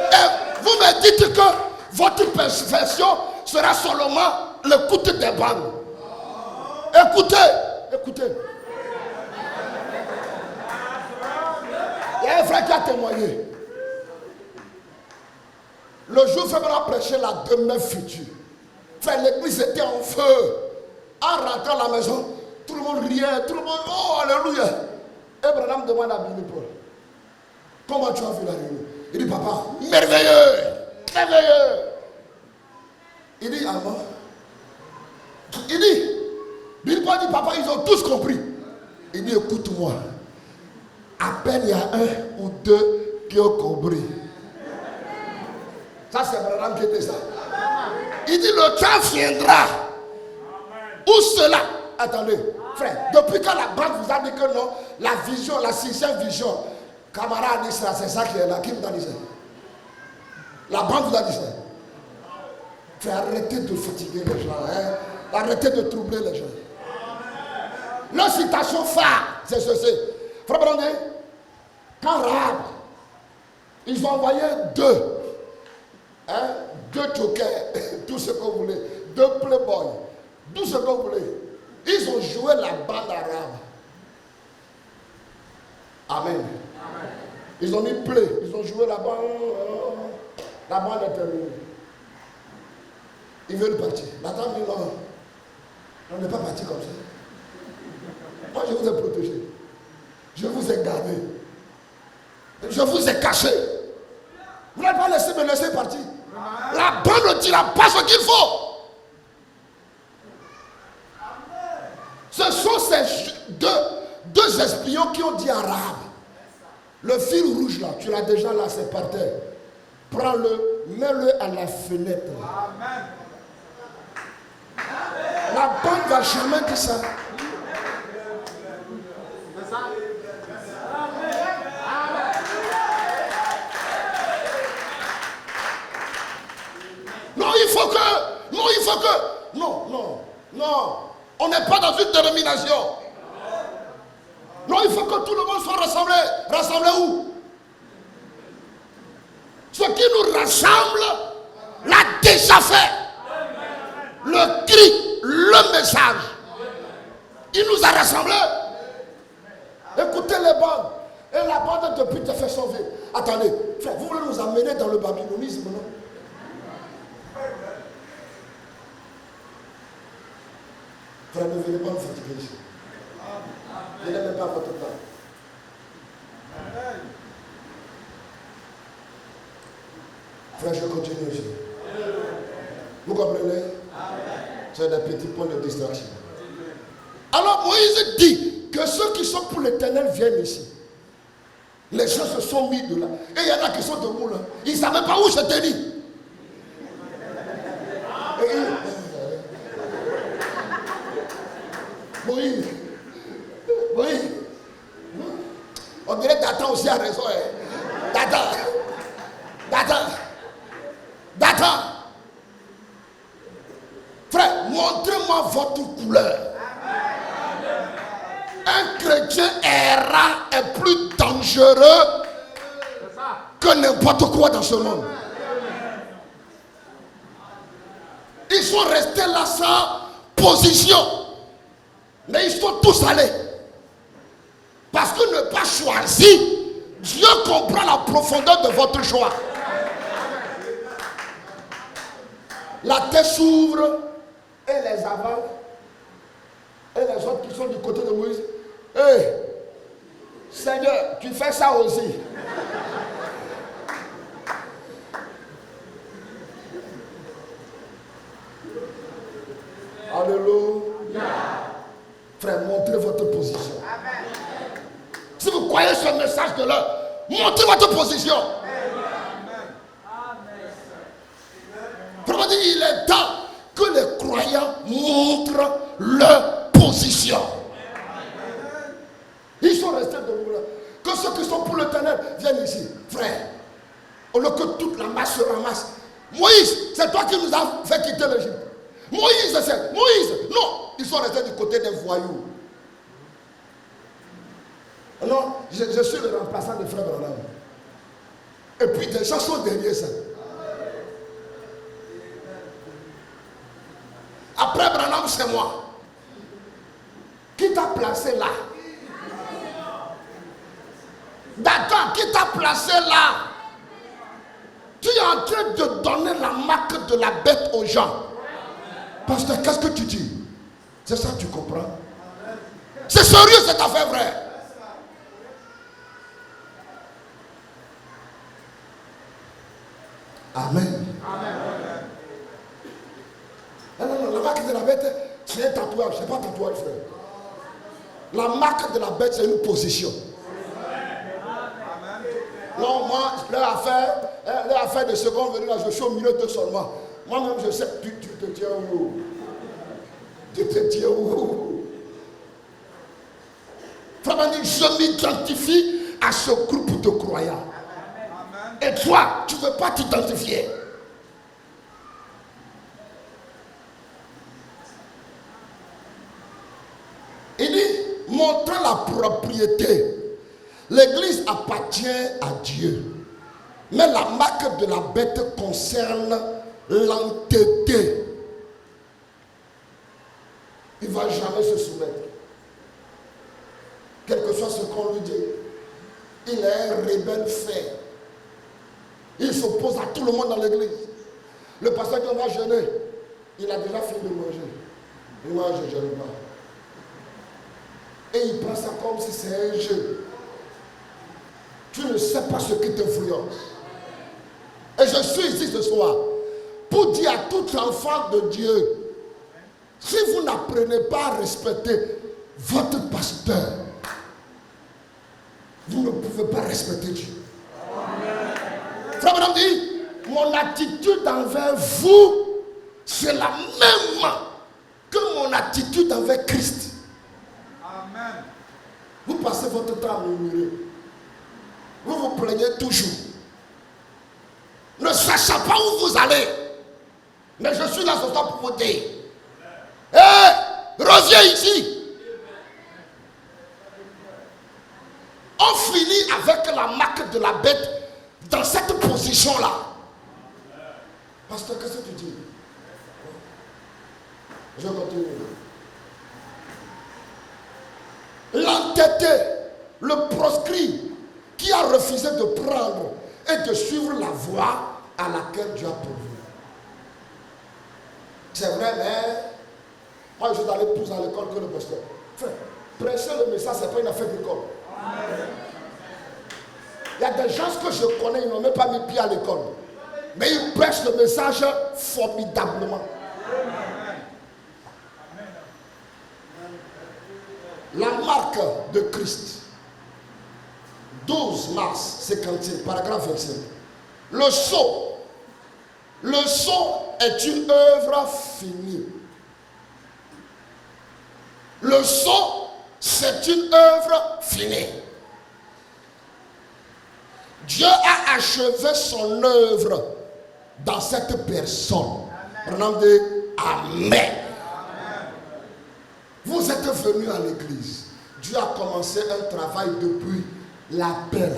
Et vous me dites que votre perfection sera seulement l'écoute des bandes. Écoutez, écoutez. Il y a un frère qui a témoigné. Le jour où Fabien a prêché la demeure future, l'église était en feu. En rentrant à la maison, tout le monde riait, tout le monde, oh alléluia. Et Branham demande à Billy Paul, comment tu as vu la réunion? Il dit, papa, merveilleux, merveilleux. Il dit, ah bon? Il dit, Billy Paul dit, papa, ils ont tous compris. Il dit, écoute-moi, à peine il y a un ou deux qui ont compris. Ça, c'est Branham qui dit ça. Il dit, le temps viendra où cela. Attendez, frère, depuis quand la banque vous a dit que non, la vision, la sixième vision, camarade a dit ça, c'est ça qui est là. Qui vous a dit ça? La banque vous a dit ça. Frère, arrêtez de fatiguer les gens. Hein? Arrêtez de troubler les gens. Leur citation phare, c'est ceci. Frère Brandé, quand Rahab, ils ont envoyé deux. Hein? Deux jokers, tout ce que vous voulez, deux playboys, tout ce que vous voulez. Ils ont joué la bande arabe. Amen. Amen. Ils ont mis play, ils ont joué la bande est terminée. Ils veulent partir. La dame dit non, on n'est pas parti comme ça. Moi je vous ai protégé, je vous ai gardé, je vous ai caché. Vous n'allez pas laisser me laisser partir. La bande ne dira pas ce qu'il faut. Ce sont ces deux espions qui ont dit à Rahab, le fil rouge là, tu l'as déjà là, c'est par terre. Prends-le, mets-le à la fenêtre. Amen. La bande va jamais dire ça. Non. On n'est pas dans une dénomination. Non, il faut que tout le monde soit rassemblé. Rassemblé où? Ce qui nous rassemble l'a déjà fait. Le cri, le message. Il nous a rassemblés. Écoutez les bandes. Et la bande depuis te fait sauver. Attendez, frère, vous voulez nous amener dans le babylonisme, non? Frère, ne venez pas me fatiguer ici. Ne n'aimez pas votre temps. Frère, je continue ici. Vous comprenez? C'est des petits points de distraction. Alors Moïse dit que ceux qui sont pour l'Éternel viennent ici. Les gens se sont mis de là. Et il y en a qui sont debout là. Ils ne savaient pas où se tenir. Moïse. On dirait Datan aussi a raison. Datan. Frère, montrez-moi votre couleur. Un chrétien errant est plus dangereux que n'importe quoi dans ce monde. Ils sont restés là sans position. Mais ils sont tous allés. Parce que ne pas choisir, Dieu comprend la profondeur de votre choix. La tête s'ouvre et les avale. Et les autres qui sont du côté de Moïse. Hey, Seigneur, tu fais ça aussi. Alléluia. Frère, montrez votre position. Amen. Si vous croyez ce message de l'heure, montrez votre position. Amen. Il est temps que les croyants montrent leur position. Ils sont restés debout là. Que ceux qui sont pour l'Éternel viennent ici. Frère, au lieu que toute la masse se ramasse. Moïse, c'est toi qui nous as fait quitter l'Égypte. Moïse, non, ils sont restés du côté des voyous. Non, je suis le remplaçant de frère Branham. Et puis des gens sont derrière ça. Après Branham, c'est moi. Qui t'a placé là? D'accord, qui t'a placé là? Tu es en train de donner la marque de la bête aux gens. Pasteur, qu'est-ce que tu dis? C'est ça que tu comprends? C'est sérieux cette affaire, frère. Amen. Non, la marque de la bête, c'est un tatouage, c'est pas un tatouage, frère. La marque de la bête, c'est une position. Non, moi, leur affaire de seconde venue là, je suis au milieu de seulement. Moi-même, je sais, tu te tiens où? Tu te tiens où? Frère, je m'identifie à ce groupe de croyants. Et toi, tu ne veux pas t'identifier. Il dit, montrant la propriété. L'église appartient à Dieu. Mais la marque de la bête concerne l'entêté. Il ne va jamais se soumettre. Quel que soit ce qu'on lui dit. Il est un rebelle fait. Il s'oppose à tout le monde dans l'église. Le pasteur qui va jeûner, il a déjà fini de manger. Et moi, je ne jeûne pas. Et il prend ça comme si c'est un jeu. Tu ne sais pas ce qui t'influence. Et je suis ici ce soir pour dire à tout enfant de Dieu, si vous n'apprenez pas à respecter votre pasteur, vous ne pouvez pas respecter Dieu. Frère Madame dit, mon attitude envers vous, c'est la même que mon attitude envers Christ. Amen. Vous passez votre temps à murmurer. Vous vous plaignez toujours. Ne sachant pas où vous allez. Mais je suis là ce soir pour vous dire. Reviens ici. On finit avec la marque de la bête dans cette position. qui sont là. Pasteur, qu'est-ce que tu dis? Je continue. L'entêté, le proscrit, qui a refusé de prendre et de suivre la voie à laquelle Dieu a pourvu. C'est vrai, mais moi je suis allé plus à l'école que le pasteur. Frère, prêcher le message, ce n'est pas une affaire d'école. Il y a des gens que je connais, ils n'ont même pas mis pied à l'école. Mais ils prêchent le message formidablement. La marque de Christ. 12 mars 55, paragraphe 25. Le sceau. Le sceau est une œuvre finie. Le sceau, c'est une œuvre finie. Dieu a achevé son œuvre dans cette personne. Prenons de Amen. Vous êtes venus à l'église. Dieu a commencé un travail depuis l'appel.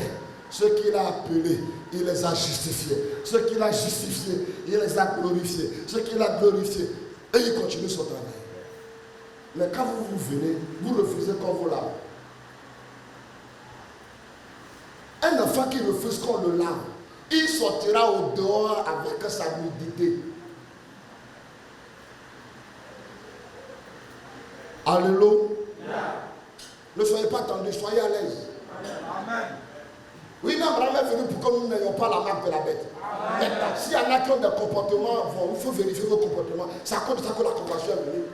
Ceux qu'il a appelés, il les a justifiés. Ceux qu'il a justifiés, il les a glorifiés. Ceux qu'il a glorifiés, et il continue son travail. Mais quand vous venez, vous refusez qu'on vous lave. Un enfant qui refuse qu'on le lave, il sortira au dehors avec sa nudité. Alléluia. Ne soyez pas tendus, soyez à l'aise. Amen. Oui, non, Abraham est venu pour que nous n'ayons pas la marque de la bête. Maintenant, s'il y en a qui ont des comportements, il faut vérifier vos comportements. C'est à cause de ça que la compassion est venue.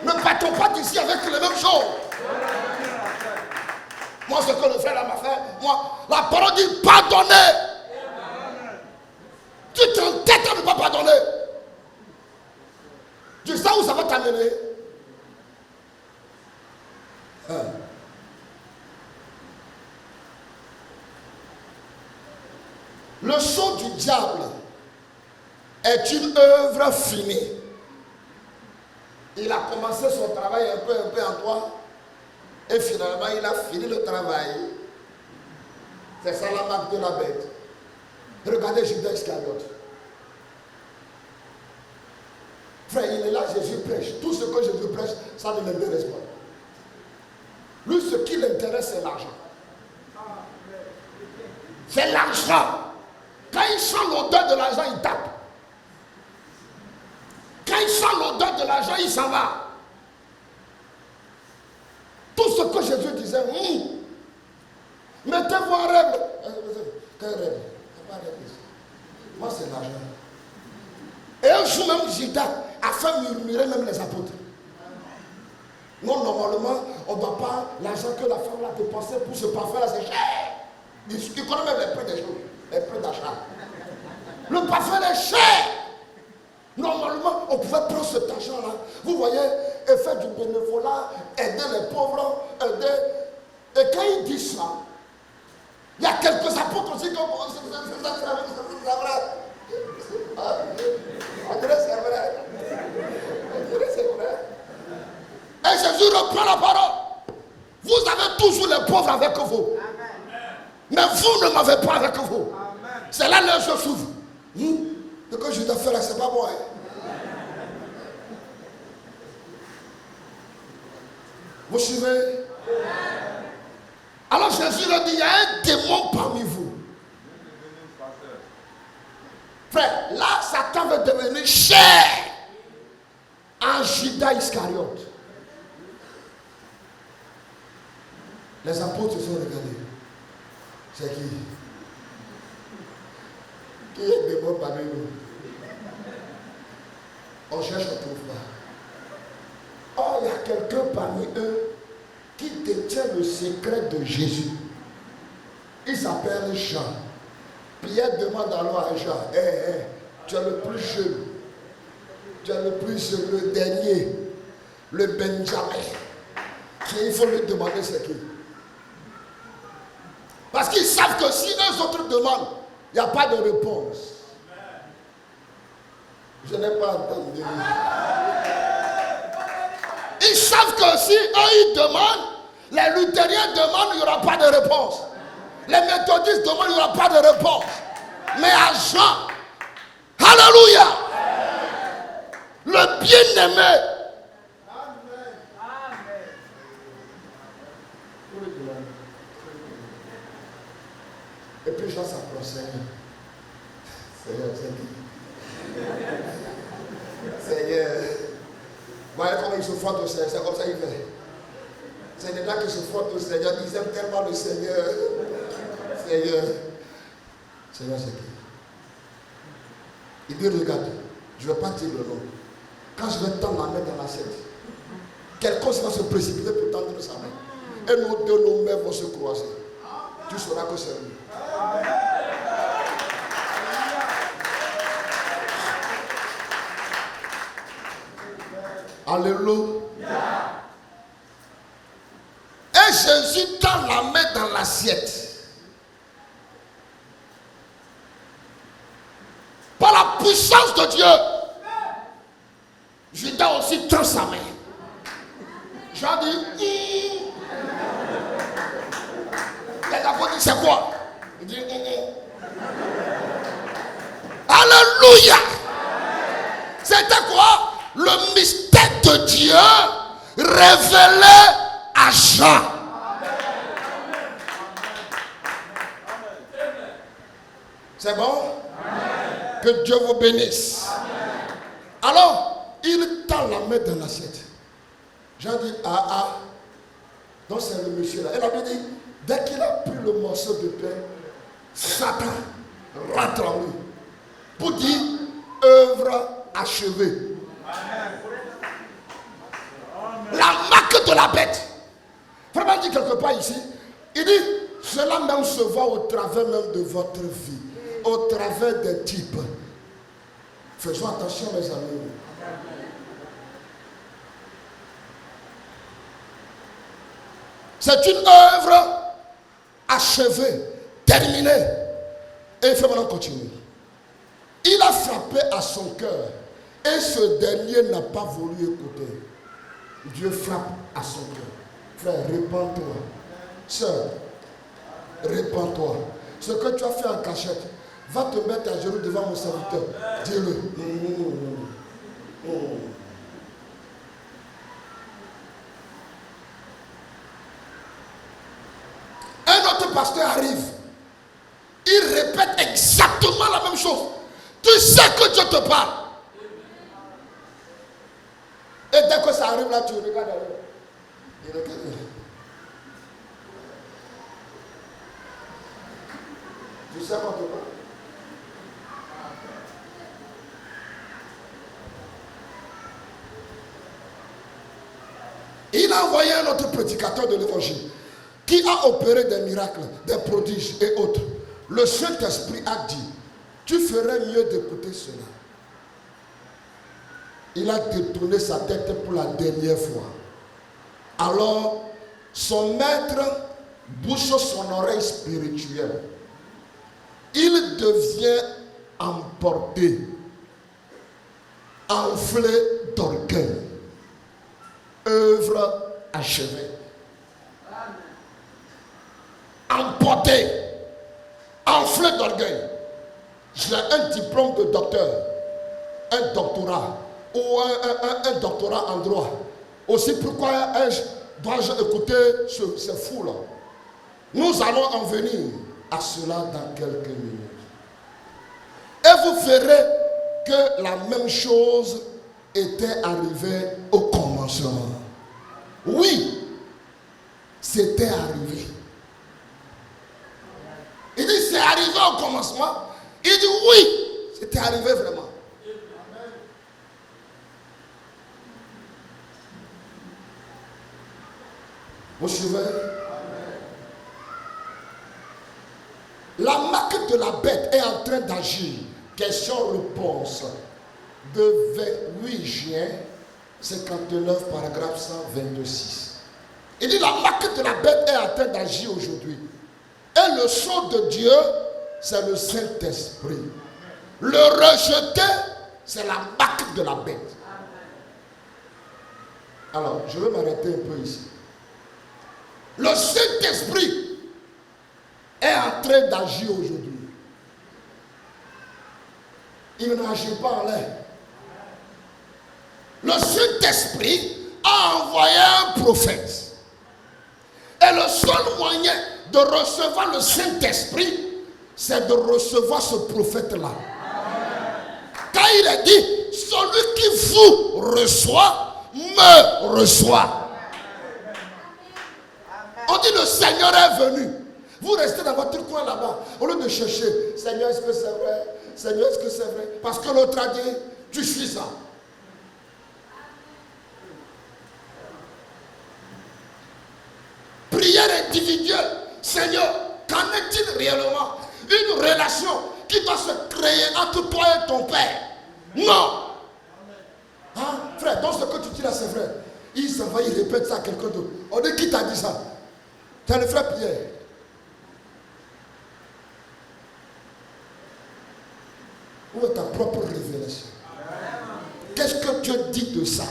Ne partons pas d'ici avec les mêmes choses. Moi, ce que le frère m'a fait, moi, la parole dit pardonner. Tu t'entêtes à ne pas pardonner. Tu sais où ça va t'amener? Le sceau du diable est une œuvre finie. Il a commencé son travail un peu en toi. Et finalement, il a fini le travail. C'est ça la marque de la bête. Regardez Judas Iscariote. Frère, il est là, Jésus prêche. Tout ce que Jésus prêche, ça ne l'intéresse pas. Lui, ce qui l'intéresse, c'est l'argent. C'est l'argent. Quand il sent l'odeur de l'argent, il tape. Quand il sent l'odeur de l'argent, il s'en va. Tout ce que Jésus disait, mettez-vous en règle. Quelle règle? Pas règle. Moi, c'est l'argent. Et un jour même, Judas a fait murmurer même les apôtres. Non, normalement, on ne doit pas, l'argent que la femme a dépensé pour ce parfum-là, c'est cher. Il connaît même les prix des choses, les prix d'achat. Le parfum est cher. Normalement, on pouvait prendre cet argent-là. Vous voyez, et faire du bénévolat, aider les pauvres, aider. Et quand il dit ça, il y a quelques apôtres aussi qui ont commencé à dire c'est vrai. On dirait c'est vrai. On dirait c'est vrai. Et Jésus reprend la parole. Vous avez toujours les pauvres avec vous. Mais vous ne m'avez pas avec vous. C'est là les yeux s'ouvrent. Ce que je dois faire là, c'est pas moi. Vous suivez? Alors Jésus leur dit, il y a un démon parmi vous. Frère, là, Satan veut devenir cher en Judas Iscariote. Les apôtres se sont regardés. C'est qui? Qui est le démon parmi nous? On cherche, on ne trouve pas. Or, il y a quelqu'un parmi eux qui détient le secret de Jésus. Il s'appelle Jean. Pierre demande alors à Jean, tu es le plus jeune, tu es le plus jeune, le dernier, le Benjamin. Il faut lui demander c'est qui. Parce qu'ils savent que si les autres demandent, il n'y a pas de réponse. Je n'ai pas entendu. Ils savent que si eux ils demandent, les luthériens demandent, il n'y aura pas de réponse. Les méthodistes demandent, il n'y aura pas de réponse. Mais à Jean, alléluia, le bien-aimé, et puis Jean s'approche, Seigneur, voyez comment il se frotte au Seigneur, c'est comme ça qu'il fait. C'est des gens qui se frottent au Seigneur, ils aiment tellement le Seigneur. Seigneur, c'est qui? Il dit, regarde, je ne vais pas dire le nom. Quand je vais tendre la main dans l'assiette, quelqu'un va se précipiter pour tendre sa main. Et nos deux, nos mains vont se croiser. Tu sauras que c'est lui. Alléluia. Et Jésus tend la main dans l'assiette. Par la puissance de Dieu, Judas aussi tend sa main. Jean dit, les apôtres disent, c'est quoi? Il dit, alléluia. C'était quoi? Le mystère de Dieu révélé à Jean. C'est bon? Que Dieu vous bénisse. Alors, il tend la main dans l'assiette. Jean dit, donc c'est le monsieur là. Et la Bible dit, dès qu'il a pris le morceau de pain, Satan rentre en lui. Pour dire, œuvre achevée. La marque de la bête. Vraiment dit quelque part ici, il dit, cela même se voit au travers même de votre vie, au travers des types. Faisons attention mes amis. C'est une œuvre achevée, terminée. Et il fait maintenant continuer. Il a frappé à son cœur et ce dernier n'a pas voulu écouter. Dieu frappe à son cœur. Frère, répands-toi. Sœur, répands-toi. Ce que tu as fait en cachette, va te mettre à genoux devant mon serviteur. Dis-le. Un autre pasteur arrive. Il répète exactement la même chose. Tu sais que Dieu te parle. Et dès que ça arrive là, tu regardes là. Il regarde. Tu sais quoi te parle. Il a envoyé un autre prédicateur de l'évangile qui a opéré des miracles, des prodiges et autres. Le Saint-Esprit a dit, tu ferais mieux d'écouter cela. Il a détourné sa tête pour la dernière fois. Alors, son maître bouche son oreille spirituelle. Il devient emporté, enflé d'orgueil. Œuvre achevée. Emporté, enflé d'orgueil. J'ai un diplôme de docteur, un doctorat ou un doctorat en droit. Aussi pourquoi dois-je écouter ce fou-là? Nous allons en venir à cela dans quelques minutes. Et vous verrez que la même chose était arrivée au commencement. Oui, c'était arrivé. Il dit, c'est arrivé au commencement. Il dit, oui, c'était arrivé vraiment. Vous suivez? La marque de la bête est en train d'agir. Question-réponse de 28 juin 59, paragraphe 122.6. Il dit, la marque de la bête est en train d'agir aujourd'hui. Et le sceau de Dieu, c'est le Saint-Esprit. Le rejeter, c'est la marque de la bête. Alors, je vais m'arrêter un peu ici. Le Saint-Esprit est en train d'agir aujourd'hui. Il n'agit pas en l'air. Le Saint-Esprit a envoyé un prophète. Et le seul moyen de recevoir le Saint-Esprit, c'est de recevoir ce prophète-là. Car il a dit, celui qui vous reçoit, me reçoit. On dit, le Seigneur est venu. Vous restez dans votre coin là-bas, au lieu de chercher, Seigneur, est-ce que c'est vrai? Seigneur, est-ce que c'est vrai? Parce que l'autre a dit, tu suis ça. Prière individuelle. Seigneur, qu'en est-il réellement? Une relation qui doit se créer entre toi et ton Père. Non. Hein? Frère, donc ce que tu dis là, c'est vrai. Il s'en va, il répète ça à quelqu'un d'autre. On dit, qui t'a dit ça? C'est le frère Pierre. Où est ta propre révélation? Qu'est-ce que Dieu dit de ça?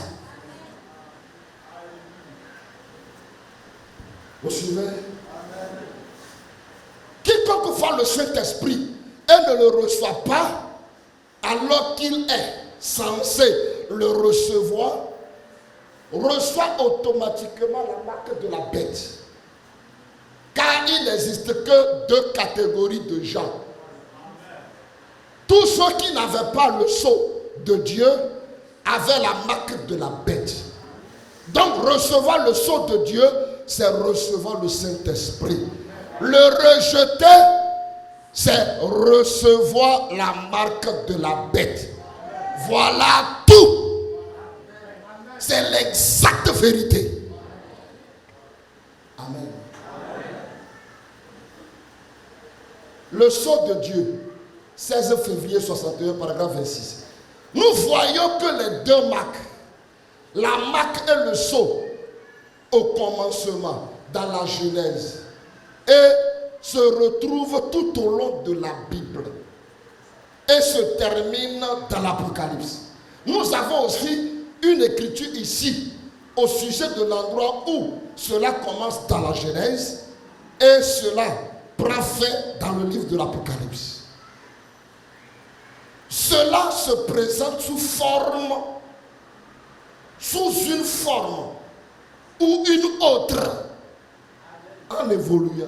Vous suivez? Quiconque voit le Saint-Esprit et ne le reçoit pas, alors qu'il est censé le recevoir, reçoit automatiquement la marque de la bête. Car il n'existe que deux catégories de gens. Tous ceux qui n'avaient pas le sceau de Dieu avaient la marque de la bête. Donc recevoir le sceau de Dieu, c'est recevoir le Saint-Esprit. Le rejeter, c'est recevoir la marque de la bête. Voilà tout. C'est l'exacte vérité. Amen. Le sceau de Dieu, 16 février 61, paragraphe 26. Nous voyons que les deux marques, la marque et le sceau, au commencement, dans la Genèse, et se retrouvent tout au long de la Bible, et se terminent dans l'Apocalypse. Nous avons aussi une écriture ici, au sujet de l'endroit où cela commence dans la Genèse, et cela prend fin dans le livre de l'Apocalypse. Cela se présente sous une forme ou une autre, en évoluant.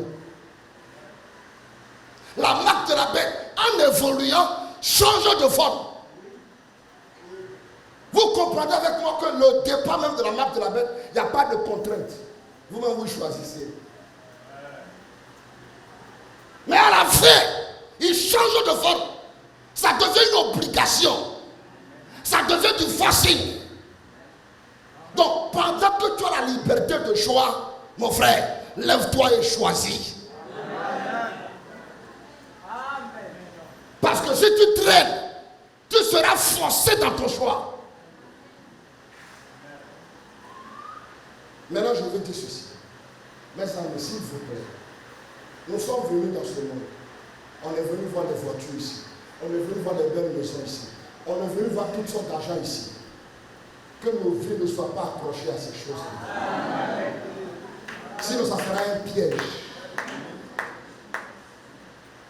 La marque de la bête, en évoluant, change de forme. Vous comprenez avec moi que le départ même de la marque de la bête, il n'y a pas de contrainte. Vous-même, vous choisissez. Mais à la fin, il change de forme. Ça devient une obligation. Ça devient du forcing. Donc, pendant que tu as la liberté de choix, mon frère, lève-toi et choisis. Parce que si tu traînes, tu seras forcé dans ton choix. Maintenant, je veux dire ceci. Mes amis, s'il vous plaît, nous sommes venus dans ce monde. On est venu voir les voitures ici. On est venu voir les belles maisons ici. On est venu voir toutes sortes d'argent ici. Que nos vies ne soient pas accrochées à ces choses-là. Sinon, ça fera un piège.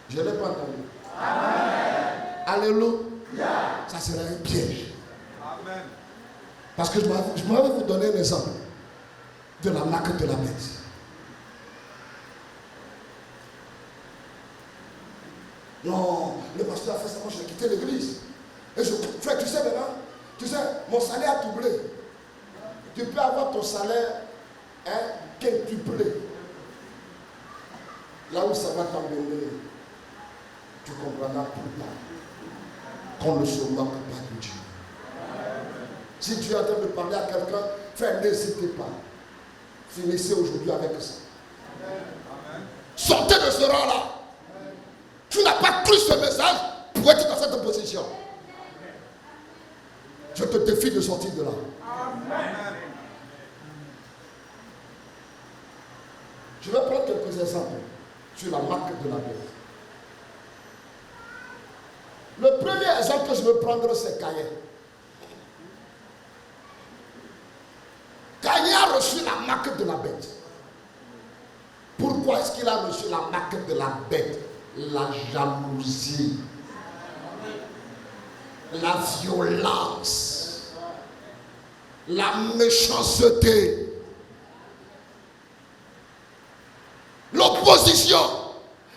Je ne l'ai pas entendu. Amen. Alléluia. Ça sera un piège. Amen. Parce que je m'avais vous donner un exemple de la marque de la bête. Non, le pasteur a fait ça, moi j'ai quitté l'église. Et frère, tu sais maintenant, mon salaire a doublé. Tu peux avoir ton salaire quintuplé. Là où ça va t'emmener, tu comprendras plus tard qu'on ne se moque pas de Dieu. Si tu es en train de parler à quelqu'un, frère, n'hésitez pas. Finissez aujourd'hui avec ça. Sortez de ce rang-là. Tu n'as pas cru ce message pour être dans cette position. Je te défie de sortir de là. Amen. Je vais prendre quelques exemples sur la marque de la bête. Le premier exemple que je veux prendre, c'est Caïn. Caïn a reçu la marque de la bête. Pourquoi est-ce qu'il a reçu la marque de la bête? La jalousie, la violence, la méchanceté, l'opposition,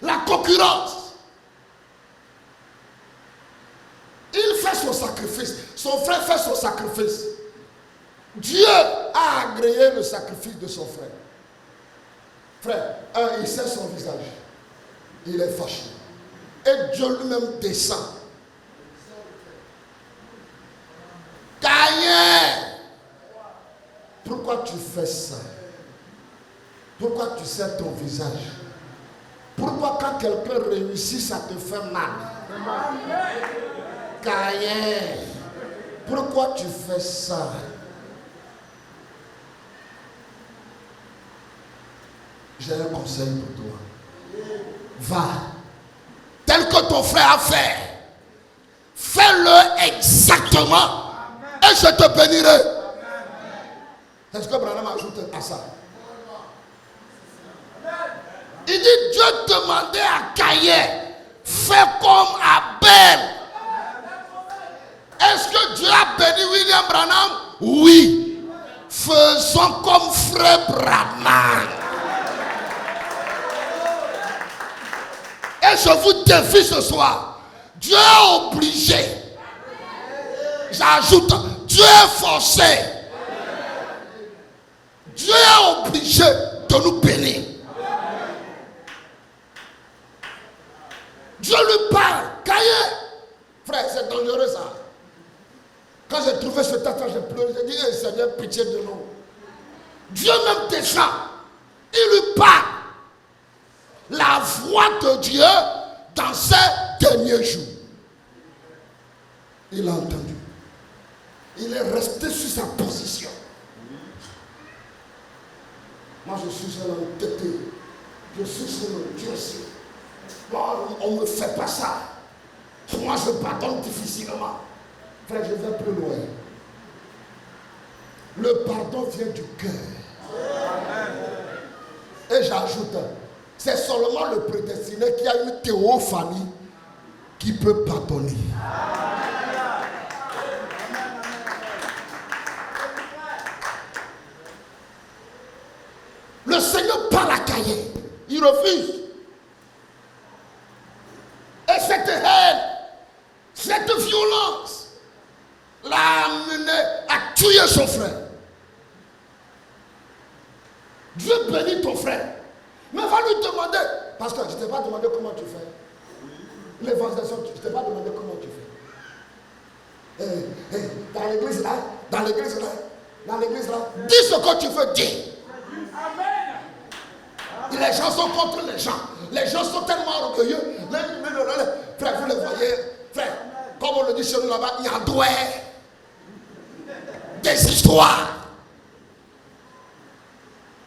la concurrence. Il fait son sacrifice. Son frère fait son sacrifice. Dieu a agréé le sacrifice de son frère. Frère, il sait son visage. Il est fâché. Et Dieu lui-même descend. Caïn, pourquoi tu fais ça? Pourquoi tu sais ton visage? Pourquoi quand quelqu'un réussit, ça te fait mal? Caïn, pourquoi tu fais ça? J'ai un conseil pour toi. Va, tel que ton frère a fait, fais-le exactement et je te bénirai. Est-ce que Branham ajoute à ça? Il dit, Dieu demandait à Caïn, fais comme Abel. Est-ce que Dieu a béni William Branham? Oui. Faisons comme frère Branham. Et je vous défie ce soir. Dieu est obligé. J'ajoute, Dieu est forcé. Dieu est obligé de nous bénir. Dieu lui parle. Caïn. Frère, c'est dangereux ça. Quand j'ai trouvé ce texte, j'ai pleuré. J'ai dit, Seigneur, pitié de nous. Dieu même descend. Il lui parle. La voix de Dieu dans ces derniers jours. Il a entendu. Il est resté sur sa position. Moi, je suis un entêté. Je suis un Dieu. Moi, on ne me fait pas ça. Moi, je pardonne difficilement. Frère, je vais plus loin. Le pardon vient du cœur. Et j'ajoute, c'est seulement le prédestiné qui a une théophanie qui peut pardonner. Le Seigneur parle à Caïn. Il refuse. Et cette haine, cette violence l'a amené à tuer son frère. Dieu bénit ton frère. Mais va lui demander. Parce que je ne t'ai pas demandé comment tu fais. L'évangélisation, je ne t'ai pas demandé comment tu fais. Dans l'église là, dans l'église là, dans l'église là, dis ce que tu veux dire. Les gens sont contre les gens. Les gens sont tellement orgueilleux. Frère, vous le voyez. Frère, comme on le dit chez nous là-bas, il y a des histoires.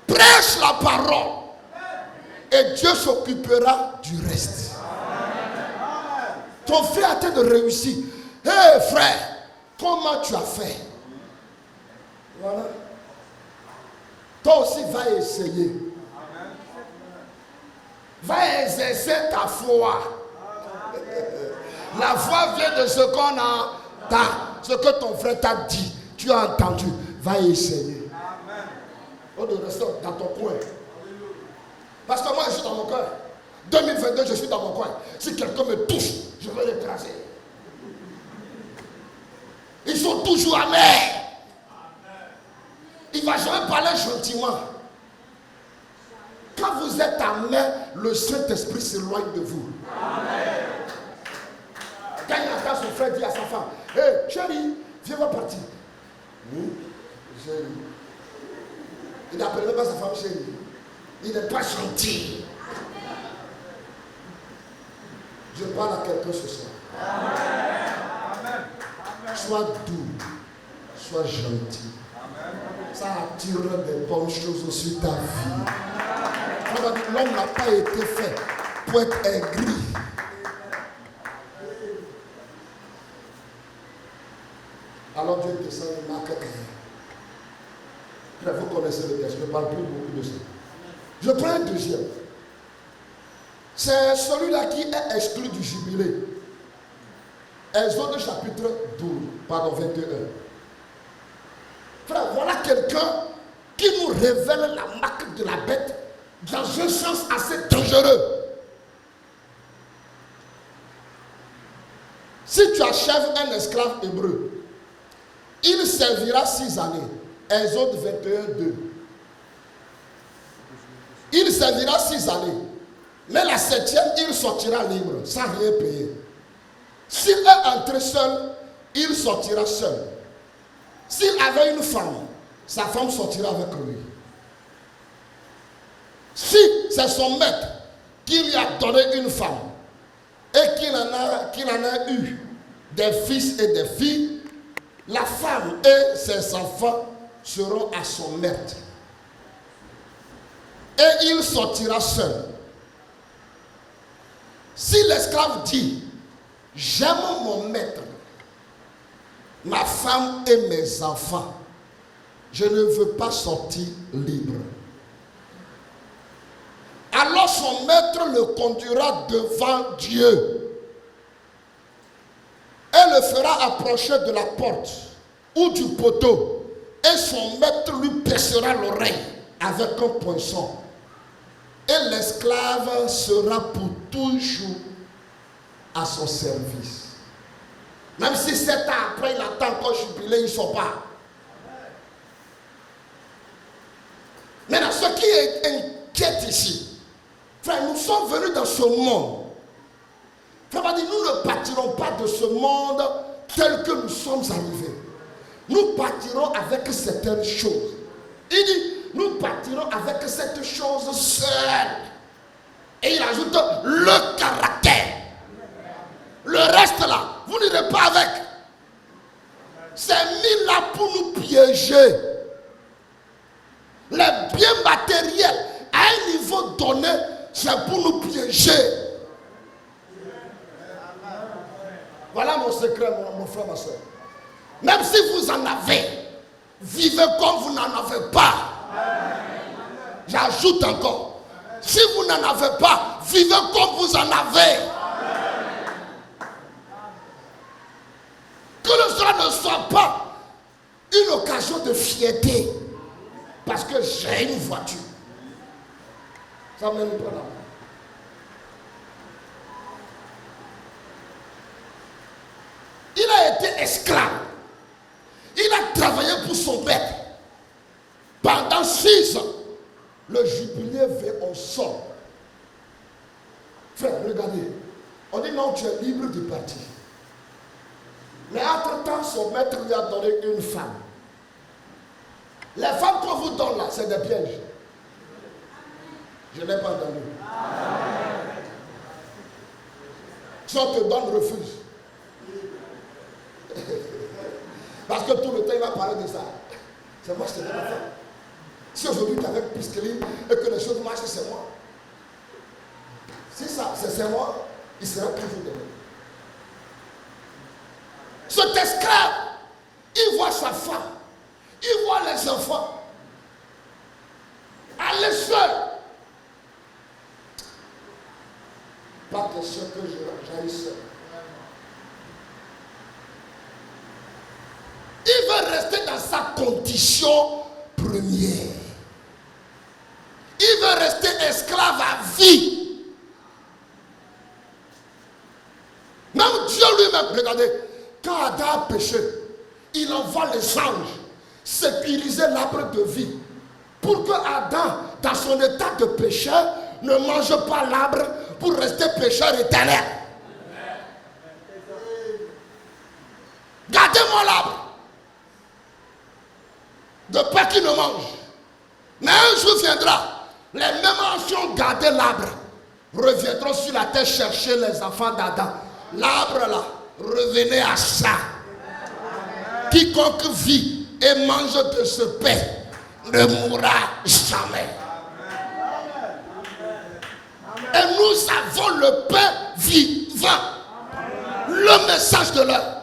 Prêche la parole. Et Dieu s'occupera du reste. Ton frère a été de réussir. Hé frère, comment tu as fait? Voilà. Toi aussi va essayer. Va exercer ta foi. La foi vient de ce qu'on entend. Ce que ton frère t'a dit. Tu as entendu. Va essayer. Au lieu de rester dans ton coin. Parce que moi je suis dans mon cœur. 2022 je suis dans mon coin. Si quelqu'un me touche, je vais l'écraser. Ils sont toujours amers. Il ne va jamais parler gentiment. Quand vous êtes amer, le Saint-Esprit s'éloigne de vous. Amen. Quand il entend son frère dire à sa femme, hé chérie, viens voir partir. Chérie. Il n'appelle même pas sa femme chérie. Il n'est pas gentil. Je parle à quelqu'un ce soir. Amen. Sois doux. Sois gentil. Ça attire des bonnes choses sur ta vie. L'homme n'a pas été fait pour être aigri. Alors Dieu descend et marque Caïn. Vous connaissez le texte, je ne parle plus beaucoup de ça. Je prends un deuxième. C'est celui-là qui est exclu du jubilé. Exode chapitre 21. Frère, voilà quelqu'un qui nous révèle la marque de la bête dans un sens assez dangereux. Si tu achèves un esclave hébreu, il servira 6 années. Exode 21, 2. Il servira 6 années. Mais la 7e, il sortira libre, sans rien payer. S'il est entré seul, il sortira seul. S'il avait une femme, sa femme sortira avec lui. Si c'est son maître qui lui a donné une femme et qu'il en a eu des fils et des filles, la femme et ses enfants seront à son maître. Et il sortira seul. Si l'esclave dit, j'aime mon maître, ma femme et mes enfants, je ne veux pas sortir libre. Alors son maître le conduira devant Dieu et le fera approcher de la porte ou du poteau, et son maître lui percera l'oreille avec un poinçon. Et l'esclave sera pour toujours à son service. Même si 7 ans après, il attend encore jubilé, il ne sort pas. Maintenant, ce qui inquiète ici, frère, nous sommes venus dans ce monde. Frère, nous ne partirons pas de ce monde tel que nous sommes arrivés. Nous partirons avec certaines choses. Il dit, nous partirons avec cette chose seule. Et il ajoute le caractère. Le reste là, vous n'irez pas avec. C'est mis là pour nous piéger. Les biens matériels à un niveau donné, c'est pour nous piéger. Voilà mon secret, mon frère, ma soeur. Même si vous en avez, vivez comme vous n'en avez pas. J'ajoute encore, si vous n'en avez pas, vivez comme vous en avez. Que cela ne soit pas une occasion de fierté parce que j'ai une voiture. Ça mène pas là. Il a été esclave. Il a travaillé pour son maître. Pendant 6 ans, le jubilé vint au sol. Frère, regardez. On dit non, tu es libre de partir. Mais entre-temps, son maître lui a donné une femme. Les femmes qu'on vous donne là, c'est des pièges. Je n'ai pas entendu. Si on te donne, refuse. Parce que tout le temps, il va parler de ça. C'est moi, je te donne la femme. Si aujourd'hui tu es avec Piskeline et que les choses marchent, c'est moi. Si ça, c'est moi, il sera toujours donné. Cet esclave, il voit sa femme, il voit les enfants. Aller seul. Pas question que j'aille seul. Il veut rester dans sa condition première. Il veut rester esclave à vie. Même Dieu lui-même, regardez, quand Adam a péché, il envoie les anges sécuriser l'arbre de vie pour que Adam, dans son état de pécheur, ne mange pas l'arbre pour rester pécheur éternel. Gardez-moi l'arbre de peur qu'il ne mange. Mais un jour viendra, les mêmes anges qui ont gardé l'arbre reviendront sur la terre chercher les enfants d'Adam. L'arbre là, revenez à ça. Quiconque vit et mange de ce pain ne mourra jamais. Et nous avons le pain vivant. Le message de l'heure.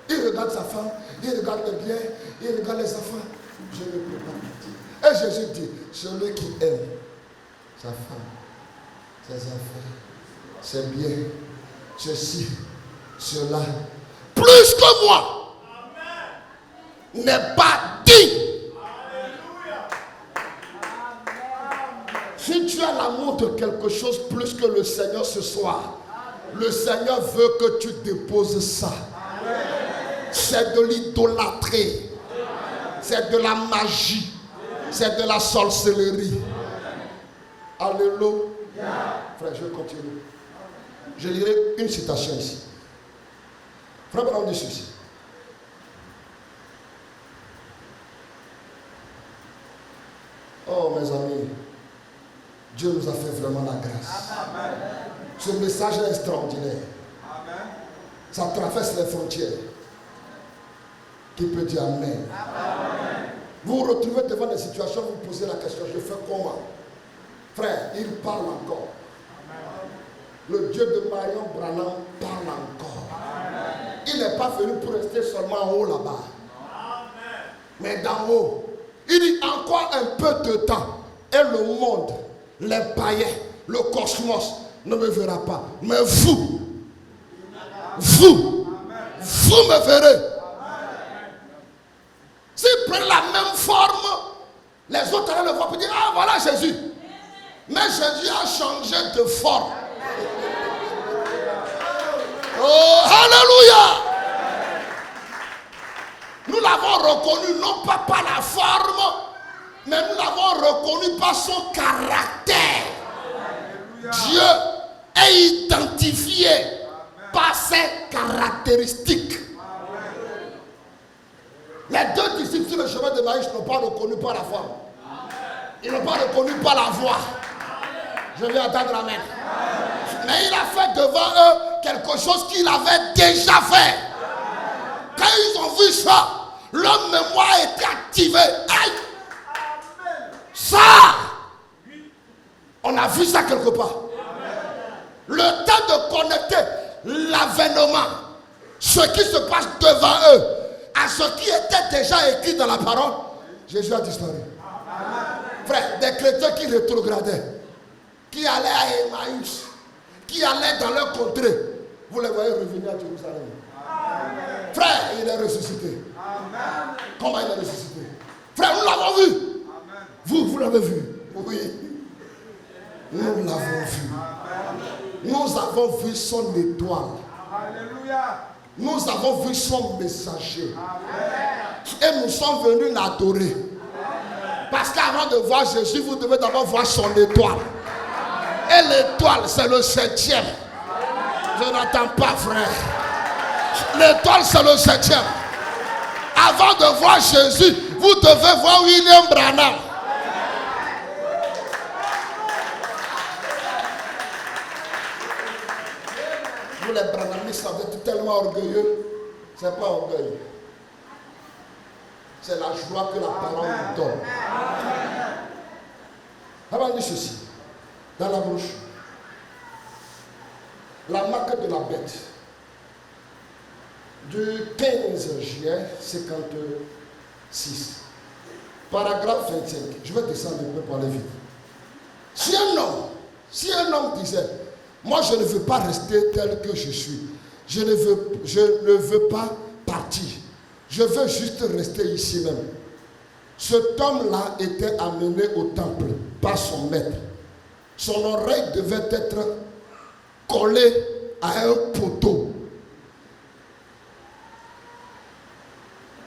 Il regarde sa femme, il regarde les biens, il regarde les enfants. Je ne peux pas partir. Et Jésus dit, celui qui aime sa femme, ses enfants, ses biens, ceci, cela, plus que moi, n'est pas digne. Si tu as l'amour de quelque chose plus que le Seigneur ce soir, le Seigneur veut que tu déposes ça. C'est de l'idolâtrie. C'est de la magie. C'est de la sorcellerie. Alléluia. Frère, je continue. Je lirai une citation ici. Frère Branham dit ceci. Oh mes amis, Dieu nous a fait vraiment la grâce. Amen. Ce message est extraordinaire. Amen. Ça traverse les frontières. Qui peut dire Amen. Amen. Vous vous retrouvez devant des situations, vous vous posez la question, je fais comment? Frère, il parle encore. Amen. Le Dieu de Marion Branham parle encore. Amen. Il n'est pas venu pour rester seulement en haut là-bas. Amen. Mais d'en haut. Il dit encore un peu de temps et le monde, les païens, le cosmos ne me verra pas. Mais vous me verrez. S'ils prennent la même forme, les autres allaient le voir pour dire, ah voilà Jésus. Mais Jésus a changé de forme. Oh, alléluia. Nous l'avons reconnu non pas par la forme, mais nous l'avons reconnu par son caractère. Dieu est identifié par ses caractéristiques. Les deux disciples sur le chemin de Maïs n'ont pas reconnu par la forme. Ils n'ont pas reconnu par la voix. Je vais attendre Amen. Mais il a fait devant eux quelque chose qu'il avait déjà fait. Quand ils ont vu ça, leur mémoire a été activée. Aïe! Ça! On a vu ça quelque part. Le temps de connecter l'avènement, ce qui se passe devant eux, à ce qui était déjà écrit dans la parole, Jésus a disparu. Frère, des chrétiens qui rétrogradaient, qui allaient à Emmaüs, qui allaient dans leur contrée, vous les voyez revenir à Jérusalem. Frère, il est ressuscité. Amen. Comment il est ressuscité? Frère, nous l'avons vu. Amen. Vous l'avez vu? Oui. Nous l'avons vu. Amen. Nous avons vu son étoile. Alléluia. Nous avons vu son messager. Amen. Et nous sommes venus l'adorer. Amen. Parce qu'avant de voir Jésus, vous devez d'abord voir son étoile. Amen. Et l'étoile, c'est le 7e. Je n'attends pas, frère. L'étoile, c'est le 7e. Avant de voir Jésus, vous devez voir William Branham. Vous les Branhamistes, vous êtes tellement orgueilleux. Ce n'est pas orgueil. C'est la joie que la parole nous donne. Avant de dire ceci, dans la bouche, la marque de la bête. Du 15 juillet 56, paragraphe 25. Je vais descendre un peu pour aller vite. Si un homme disait, moi je ne veux pas rester tel que je suis, je ne veux pas partir, je veux juste rester ici même. Cet homme-là était amené au temple par son maître. Son oreille devait être collée à un poteau.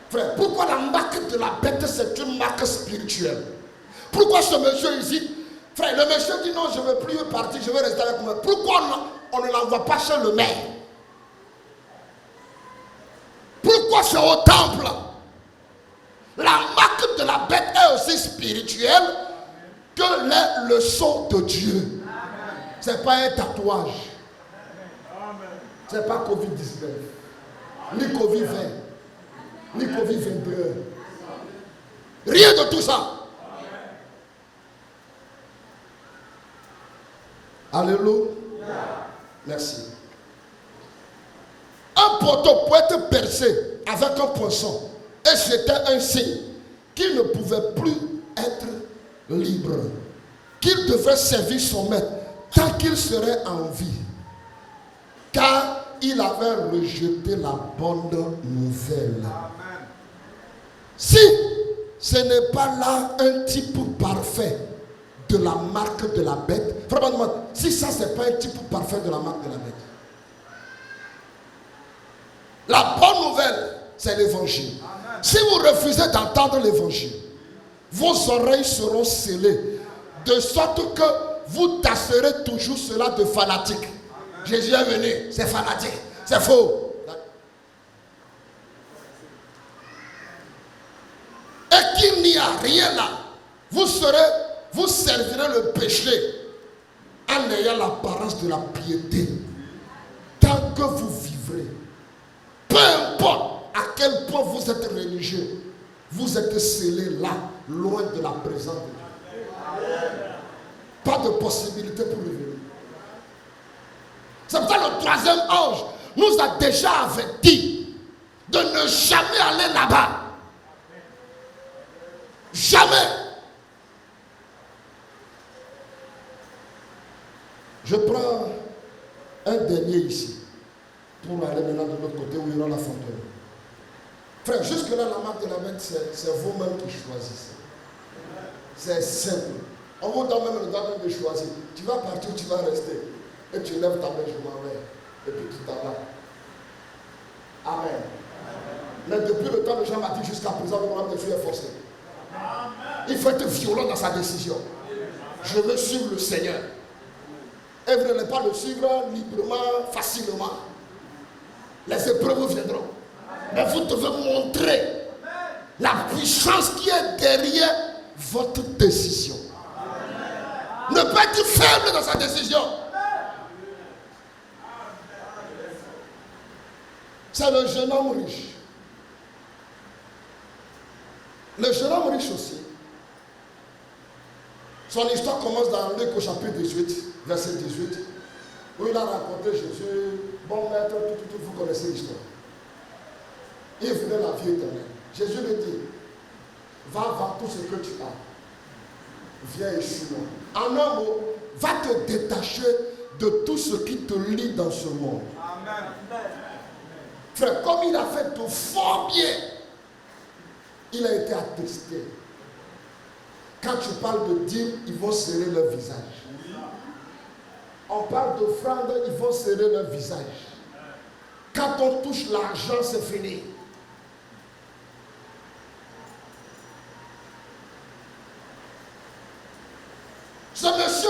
Frère, pourquoi la marque de la bête, c'est une marque spirituelle? Pourquoi ce monsieur ici, frère, le monsieur dit non, je ne veux plus partir, je veux rester avec moi. Pourquoi on ne l'envoie pas chez le maire? Pourquoi c'est au temple? La marque de la bête est aussi spirituelle que les leçons de Dieu. Ce n'est pas un tatouage. Ce n'est pas Covid-19, ni Covid-20. Ni Covid-22. Rien de tout ça. Alléluia. Merci. Un poteau peut être percé avec un poisson. Et c'était un signe qu'il ne pouvait plus être libre, qu'il devait servir son maître tant qu'il serait en vie, car il avait rejeté la bonne nouvelle. Amen. Si ce n'est pas là un type parfait de la marque de la bête, vraiment, si ça c'est pas un type parfait de la marque de la bête, la bonne nouvelle c'est l'évangile. Amen. Si vous refusez d'entendre l'évangile, vos oreilles seront scellées de sorte que vous tasserez toujours cela de fanatique. Amen. Jésus est venu, c'est fanatique, c'est faux. Et qu'il n'y a rien là, vous servirez le péché en ayant l'apparence de la piété tant que vous vivrez. Peu importe à quel point vous êtes religieux, vous êtes scellés là, loin de la présence de Dieu. Pas de possibilité pour revenir. C'est pour ça que le troisième ange nous a déjà avertis de ne jamais aller là-bas. Jamais. Je prends un dernier ici pour aller maintenant de l'autre côté où il y aura la fontaine. Frère, jusque-là, la marque de la bête, c'est vous-même qui choisissez. C'est simple. On vous donne même le droit de choisir. Tu vas partir, tu vas rester. Et tu lèves ta main, je m'en vais. Et puis tu t'en vas. Amen. Mais depuis le temps de Jean-Baptiste jusqu'à présent, le royaume de Dieu est forcé. Il faut être violent dans sa décision. Je veux suivre le Seigneur. Et vous n'allez pas le suivre librement, facilement. Les épreuves viendront. Mais vous devez montrer la puissance qui est derrière votre décision. Ne pas être faible dans sa décision. C'est le jeune homme riche. Le jeune homme riche aussi. Son histoire commence dans Luc au chapitre 18, verset 18, où il a rencontré Jésus. Bon maître, tout, vous connaissez l'histoire. Il venait la vie éternelle. Jésus lui dit, va voir tout ce que tu as. Viens et suis-moi. En un mot, va te détacher de tout ce qui te lie dans ce monde. Amen. Frère, comme il a fait tout fort bien, il a été attesté. Quand tu parles de dîmes, ils vont serrer leur visage. On parle d'offrande, ils vont serrer leur visage. Quand on touche l'argent, c'est fini. Ce monsieur,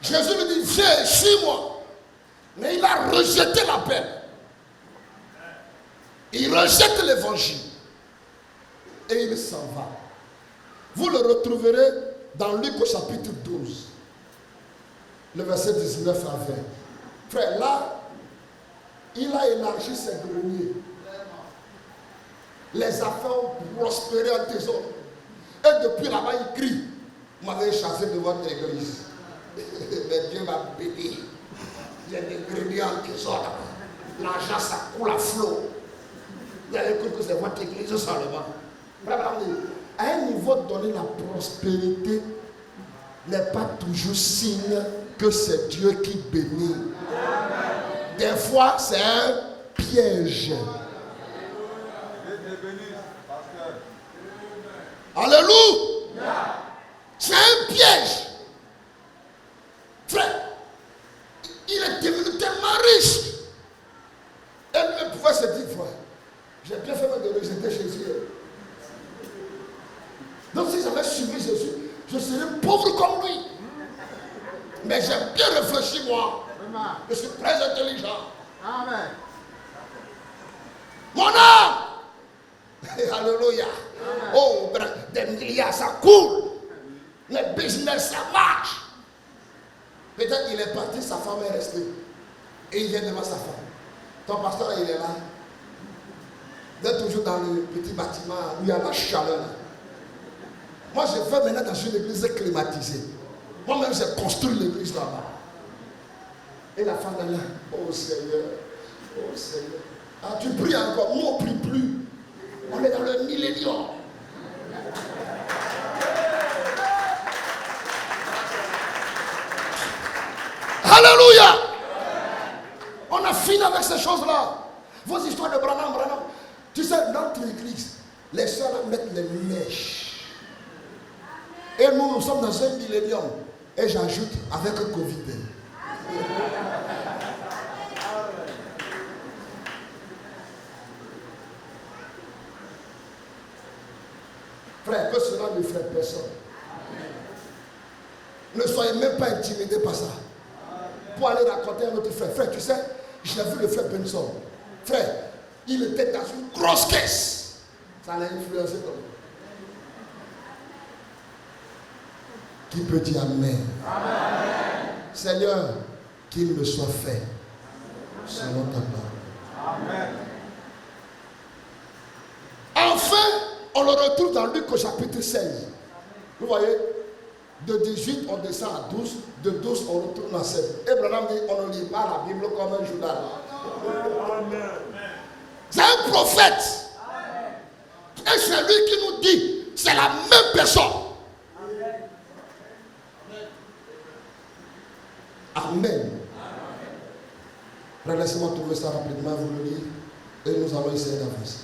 Jésus lui dit, viens, suis-moi. Mais il a rejeté l'appel. Il rejette l'évangile. Et il s'en va. Vous le retrouverez dans Luc au chapitre 12. Le verset 19 à 20. Frère, là, il a élargi ses greniers. Les affaires ont prospéré en désordre. Et depuis là-bas, il crie. Vous m'avez chassé de votre église. Mais Dieu m'a béni. Il y a des greniers en désordre. L'argent, ça coule à flot. Vous avez cru que c'est votre église seulement. À un niveau donné, la prospérité n'est pas toujours signe que c'est Dieu qui bénit. Des fois, c'est un piège. Alléluia. C'est un piège. Frère, il est devenu tellement riche. Et lui pouvait se dire, frère, j'ai bien fait de rejeter Jésus. Donc si j'avais suivi Jésus, je serais pauvre comme lui. Mais j'ai bien réfléchi moi. Je suis très intelligent. Amen. Mon âme. Alléluia. Oh, des milliards, ça coule. Le business, ça marche. Peut-être qu'il est parti, sa femme est restée. Et il vient devant sa femme. Ton pasteur, il est là. Vous êtes toujours dans le petit bâtiment où il y a la chaleur. Moi, je vais maintenant dans une église climatisée. Moi-même, j'ai construit l'église là-bas. Et la femme est là. Oh Seigneur. Oh Seigneur. Ah, tu pries encore. Nous, on ne prie plus. On est dans le millénium. Alléluia. On a fini avec ces choses-là. Vos histoires de Branham. Tu sais, notre église, les sœurs mettent les mèches. Et nous sommes dans un millénium. Et j'ajoute avec le Covid. Frère, que cela ne ferait personne. Ne soyez même pas intimidés par ça. Pour aller raconter à notre frère. Frère, tu sais, j'ai vu le frère Benson. Frère, il était dans une grosse caisse. Ça l'a influencé comme ça. Qui peut dire Amen? Amen. Seigneur, qu'il me soit fait selon ta parole. Amen. Enfin, on le retrouve dans Luc au chapitre 16. Vous voyez, de 18 on descend à 12, de 12 on retourne à 16. Abraham dit, on ne lit pas la Bible comme un journal. Amen. C'est un prophète. Et c'est lui qui nous dit, c'est la même personne. Amen. Amen. Laissez-moi trouver ça rapidement, vous le lire, et nous allons essayer d'avancer.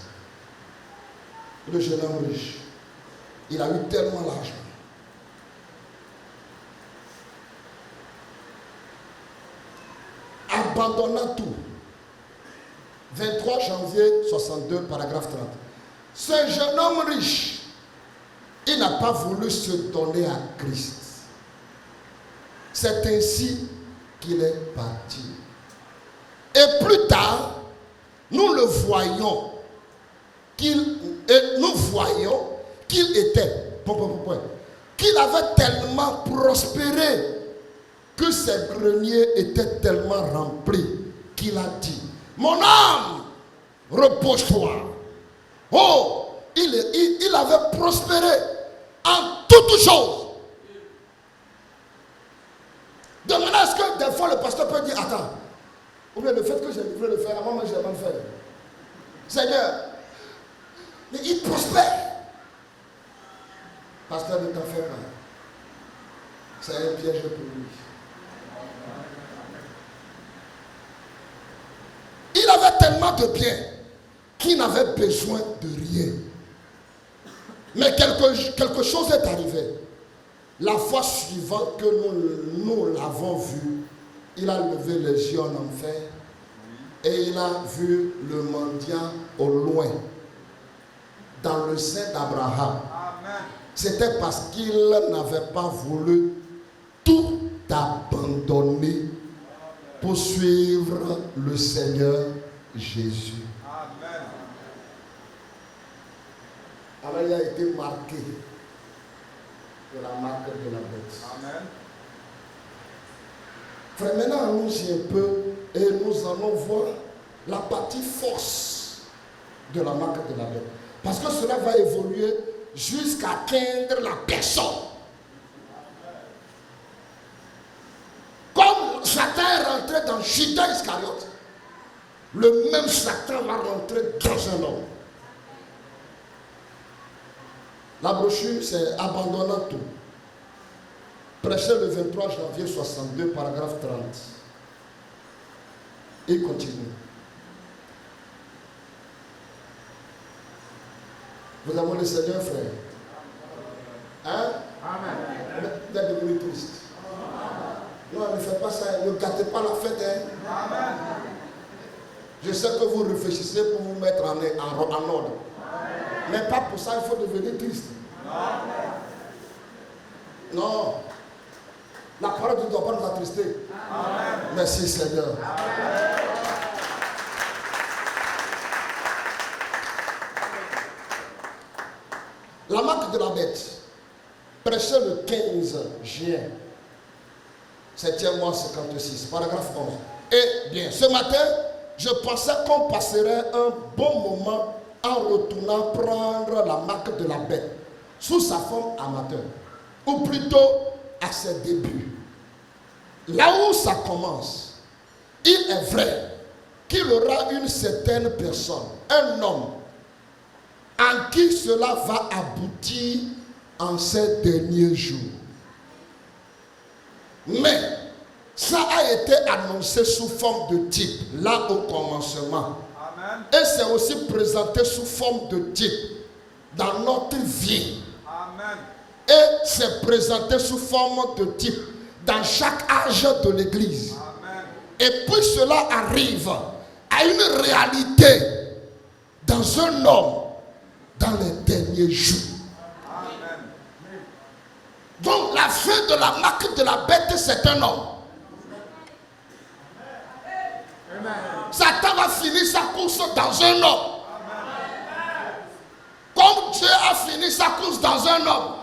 Le jeune homme riche, il a eu tellement d'argent. Abandonnant tout. 23 janvier 62, paragraphe 30. Ce jeune homme riche, il n'a pas voulu se donner à Christ. C'est ainsi qu'il est parti. Et plus tard, nous le voyons qu'il était, qu'il avait tellement prospéré que ses greniers étaient tellement remplis qu'il a dit, mon âme, repose-toi. Oh, il avait prospéré en toutes choses. De manière à ce que des fois le pasteur peut dire, attends, ou bien le fait que j'ai livré le faire, avant moi j'ai mal fait. Seigneur, mais il prospère. Pasteur, ne t'en fais pas. C'est un piège pour lui. Il avait tellement de biens qu'il n'avait besoin de rien. Mais quelque chose est arrivé. La fois suivante que nous l'avons vu, il a levé les yeux en enfer et il a vu le mendiant au loin, dans le sein d'Abraham. C'était parce qu'il n'avait pas voulu tout abandonner pour suivre le Seigneur Jésus. Amen. Alors il a été marqué de la marque de la bête. Amen. Frère, maintenant allons-y un peu et nous allons voir la partie force de la marque de la bête. Parce que cela va évoluer jusqu'à atteindre la personne. Comme Satan est rentré dans Judas Iscariote, le même Satan va rentrer dans un homme. La brochure, c'est abandonnant tout. Prêché le 23 janvier 62, paragraphe 30. Et continue. Vous aimez le Seigneur, frère? Hein? Amen. Vous êtes devenu triste. Non, ne faites pas ça. Ne gâtez pas la fête. Hein? Amen. Je sais que vous réfléchissez pour vous mettre en ordre. Mais pas pour ça, il faut devenir triste. Non. La parole ne doit pas nous attrister. Amen. Merci Seigneur. Amen. La marque de la bête. Prêché le 15 juin. 7e mois 56. Paragraphe 11. Eh bien, ce matin, je pensais qu'on passerait un bon moment en retournant prendre la marque de la bête sous sa forme amateur, ou plutôt à ses débuts. Là où ça commence, il est vrai qu'il y aura une certaine personne, un homme, en qui cela va aboutir en ces derniers jours. Mais Ça a été annoncé sous forme de type, là au commencement. Amen. Et c'est aussi présenté sous forme de type dans notre vie. Amen. Et c'est présenté sous forme de type dans chaque âge de l'Église. Amen. Et puis cela arrive à une réalité dans un homme dans les derniers jours. Amen. Donc la fin de la marque de la bête, c'est un homme. Satan va finir sa course dans un homme. Comme Dieu a fini sa course dans un homme.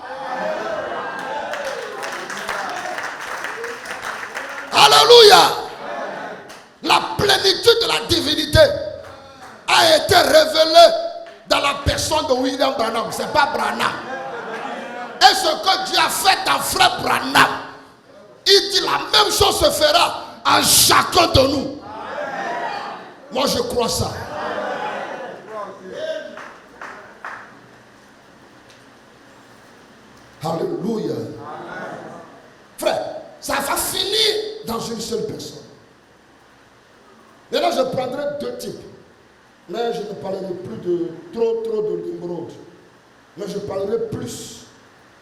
Alléluia. La plénitude de la divinité a été révélée dans la personne de William Branham. Ce n'est pas Branham. Et ce que Dieu a fait dans frère Branham, il dit la même chose se fera en chacun de nous. Moi je crois ça. Alléluia. Frère, ça va finir dans une seule personne. Et là je prendrai deux types. Mais je ne parlerai plus de trop de l'émeraude. Mais je parlerai plus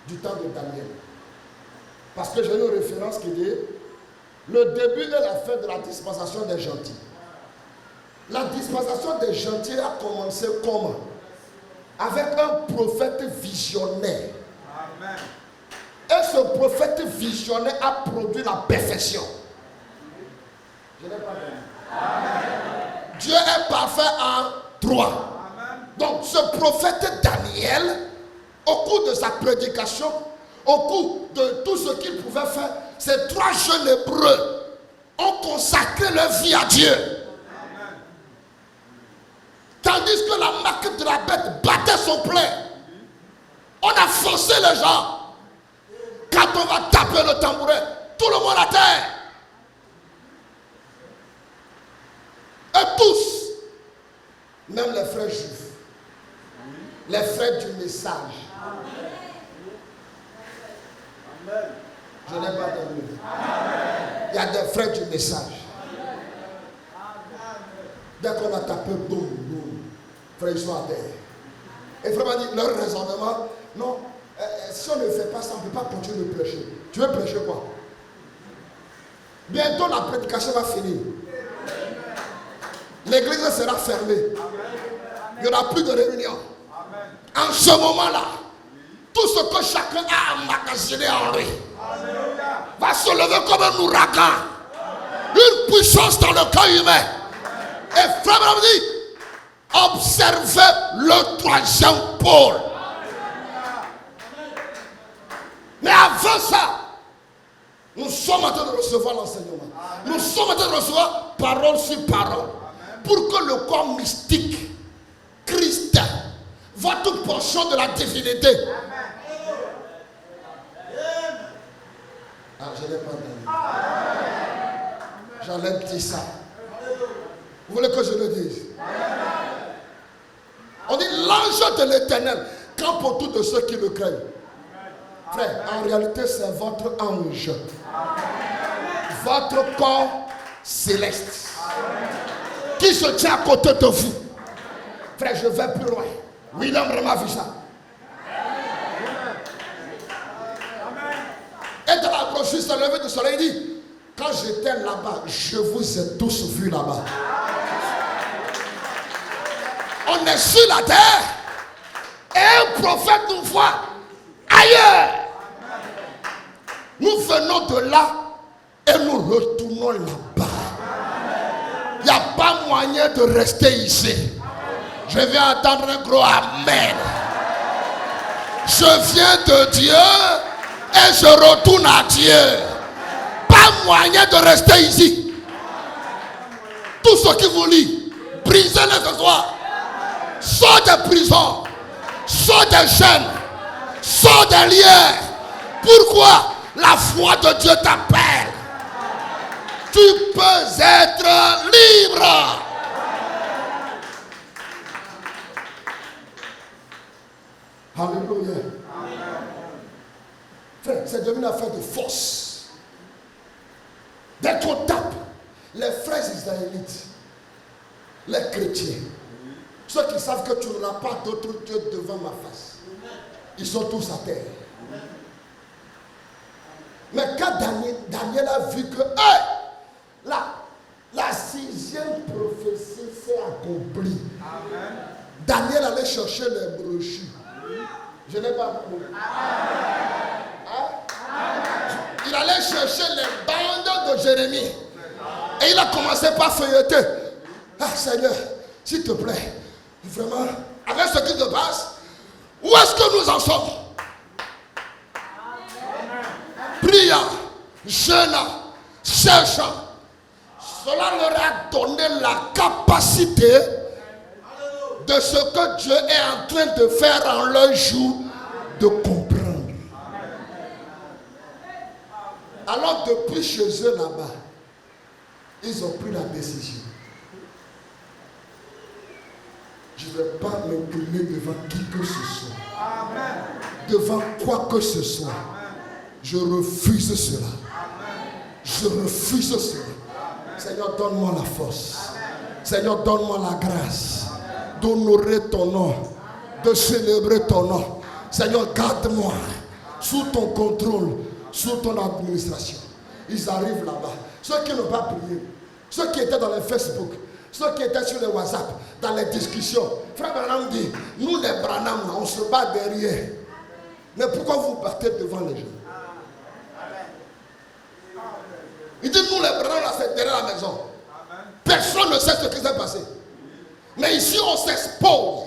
du temps de Daniel. Parce que j'ai une référence qui dit le début et la fin de la dispensation des gentils. La dispensation des gentils a commencé comment? Avec un prophète visionnaire. Amen. Et ce prophète visionnaire a produit la perfection. Je n'ai pas dit. Dieu est parfait en droit. Amen. Donc ce prophète Daniel, au cours de sa prédication, au cours de tout ce qu'il pouvait faire, ces trois jeunes hébreux ont consacré leur vie à Dieu. Amen. Tandis que la marque de la bête battait son plein. On a forcé les gens. Quand on va taper le tambourin, tout le monde à terre. Et tous, même les frères juifs, les frères du message. Amen. Je n'ai pas dormi. Il y a des frères du message. Dès qu'on a tapé, boum, boum, frère, ils sont à terre. Et frère m'a dit, leur raisonnement, non, si on ne fait pas ça, on ne peut pas continuer de prêcher. Tu veux prêcher quoi? Bientôt la prédication va finir. L'église sera fermée. Il n'y aura plus de réunion. En ce moment-là, tout ce que chacun a emmagasiné en lui va se lever comme un ouragan. Une puissance dans le cœur humain. Et frère m'a dit, observez le troisième pôle. Mais avant ça, nous sommes en train de recevoir l'enseignement. Nous sommes en train de recevoir parole sur parole. Pour que le corps mystique, Christ, votre portion de la divinité. Ah, je n'ai pas entendu. J'allais dire ça. Vous voulez que je le dise? On dit l'ange de l'Éternel campe autour de ceux qui le craignent. Frère, en réalité, c'est votre ange. Votre corps céleste. Qui se tient à côté de vous. Frère, je vais plus loin. William Branham a vu ça. Et dans la brochure, c'est levé du soleil, il dit, quand j'étais là-bas, je vous ai tous vus là-bas. On est sur la terre et un prophète nous voit ailleurs. Nous venons de là et nous retournons là-bas. Il n'y a pas moyen de rester ici. Je viens entendre un gros amen. Je viens de Dieu et je retourne à Dieu. Pas moyen de rester ici. Tout ce qui vous lie, brisez-les ce soir. Sors des prisons, sors des chaînes, sors des liens. Pourquoi? La foi de Dieu t'appelle. Tu peux être libre. Alléluia. Frère, c'est devenu une affaire de force. Dès qu'on tape, les frères israélites, les chrétiens, ceux qui savent que tu n'auras pas d'autre Dieu devant ma face, ils sont tous à terre. Mais quand Daniel a vu que la 6e prophétie s'est accomplie, Daniel allait chercher les brochures. Je n'ai pas compris. Il allait chercher les bandes de Jérémie. Et il a commencé par feuilleter. Ah Seigneur, s'il te plaît, vraiment, avec ce qui se passe, où est-ce que nous en sommes? Priant, jeûnant, cherchant. Cela leur a donné la capacité de ce que Dieu est en train de faire en leur jour, de comprendre. Alors depuis chez eux là-bas, ils ont pris la décision. Je ne vais pas m'incliner devant qui que ce soit. Devant quoi que ce soit. Je refuse cela. Je refuse cela. Seigneur, donne-moi la force. Seigneur, donne-moi la grâce d'honorer ton nom, de célébrer ton nom. Seigneur, garde-moi sous ton contrôle, sous ton administration. Ils arrivent là-bas. Ceux qui n'ont pas prié, ceux qui étaient dans les Facebook, ceux qui étaient sur les WhatsApp, dans les discussions. Frère Branham dit, nous les Branham, on se bat derrière. Mais pourquoi vous battez devant les gens? Il dit, nous les Branham, là, c'est derrière la maison. Personne ne sait ce qui s'est passé. Mais ici, on s'expose.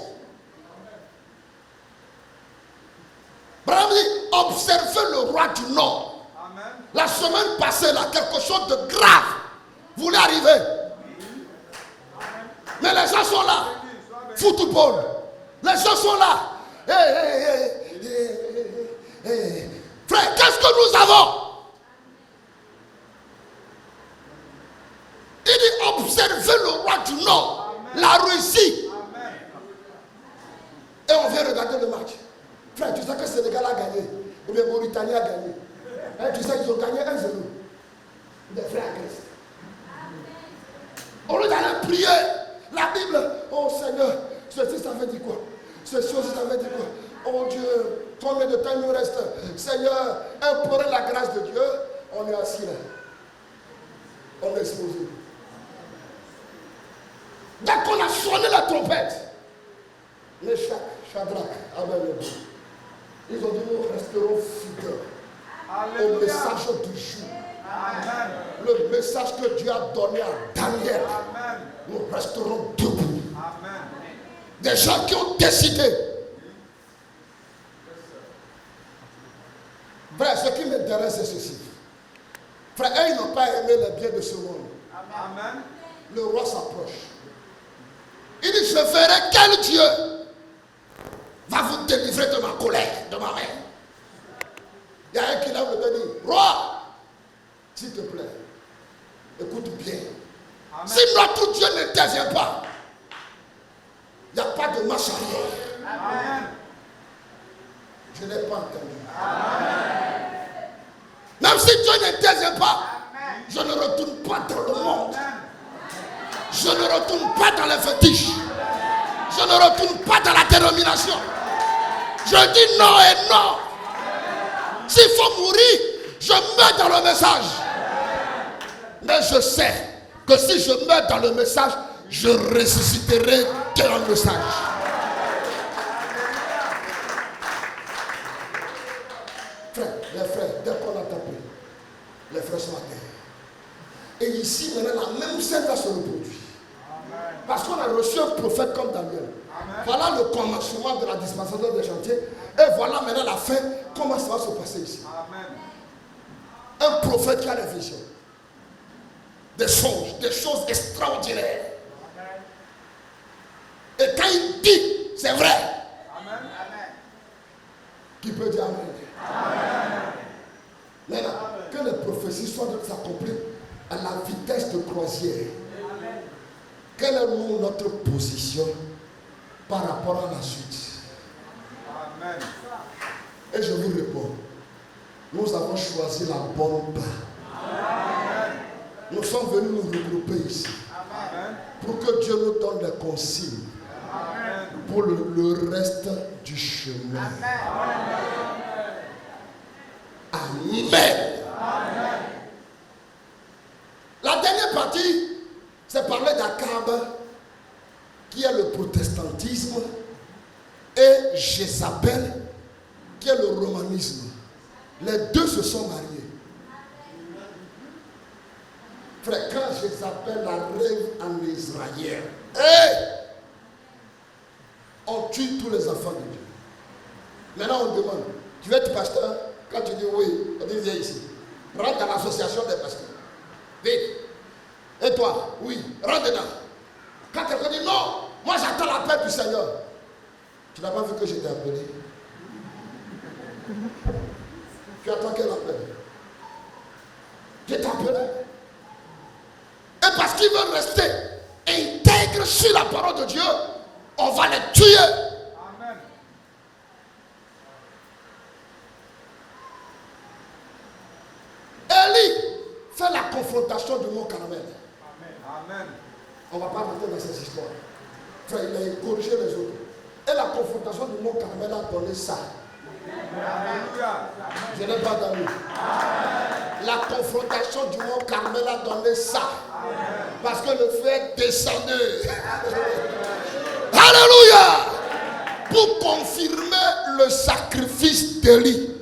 Branham dit, observez le roi du Nord. La semaine passée, là, quelque chose de grave voulait arriver. Mais les gens sont là. Football. Les gens sont là. Frère, qu'est-ce que nous avons? Il dit, observez le roi du Nord. La Russie. Et on vient regarder le match. Frère, tu sais que Sénégal a gagné. Ou bien Mauritanie a gagné. Et tu sais qu'ils ont gagné 1-0. Des frères Christ. Au lieu d'aller prier, la Bible, oh Seigneur, ceci ça veut dire quoi? Ceci aussi ça veut dire quoi? Oh Dieu, combien de temps il nous reste? Seigneur, implorer la grâce de Dieu, on est assis là. On est exposé. Dès qu'on a sonné la trompette, Meshach, Shadrach, Abednego, ils ont dit nous resterons fidèles au message du jour. Amen. Le message que Dieu a donné à Daniel. Amen. Nous resterons debout. Amen. Des gens qui ont décidé. Frère, ce qui m'intéresse c'est ceci. Frère, ils n'ont pas aimé les biens de ce monde. Amen. Le roi s'approche. Il dit, je verrai quel Dieu va vous délivrer de ma colère, de ma main. Il y a un qui lève le doigt et dit, roi, s'il te plaît, écoute bien. Amen. Si notre Dieu n'intervient pas, il n'y a pas de marche arrière. Amen. Je n'ai pas entendu. Amen. Même si Dieu n'intervient pas, amen, je ne retourne pas dans le monde. Amen. Je ne retourne pas dans les fétiches. Je ne retourne pas dans la dénomination. Je dis non et non. S'il faut mourir, je meurs dans le message. Mais je sais que si je meurs dans le message, je ressusciterai dans le message. Frère, les frères, dès qu'on a tapé, les frères sont à terre. Et ici, maintenant, la même scène va se reproduire. Parce qu'on a reçu un prophète comme Daniel. Amen. Voilà le commencement de la dispensation des chantiers. Et voilà maintenant la fin. Comment ça va se passer ici? Amen. Un prophète qui a des visions. Des choses extraordinaires. Amen. Et quand il dit, c'est vrai. Amen. Qui peut dire Amen? Amen. Maintenant, que les prophéties soient de s'accomplir à la vitesse de croisière. Amen. Quelle est notre position par rapport à la suite? Amen. Et je vous réponds, nous avons choisi la bonne part. Amen. Nous sommes venus nous regrouper ici Amen. pour que Dieu nous donne des consignes Amen. pour le reste du chemin. Amen. La dernière partie, c'est parler d'Akab, qui est le protestantisme, et Jézabel, qui est le romanisme. Les deux se sont mariés. Frère, quand Jézabel arrive en Israël, on tue tous les enfants de Dieu. Maintenant on demande, tu veux être pasteur? Quand tu dis oui, on dit viens ici. Rentre dans l'association des pasteurs. Vite. Et toi? Oui. Rentre dedans. Quand quelqu'un dit non, moi j'attends l'appel du Seigneur. Tu n'as pas vu que je t'ai appelé? Tu attends quel appel? Je t'ai appelé. Et parce qu'ils veulent rester intègres sur la parole de Dieu, on va les tuer. Amen. Élie fait la confrontation du mont Carmel. Amen. On ne va pas rentrer dans ces histoires. Frère, il a corrigé les autres. Et la confrontation du mont Carmel a donné ça. Alléluia. Je n'ai pas donné. La confrontation du mont Carmel a donné ça. Parce que le feu est descendu. Alléluia. Pour confirmer le sacrifice d'Élie.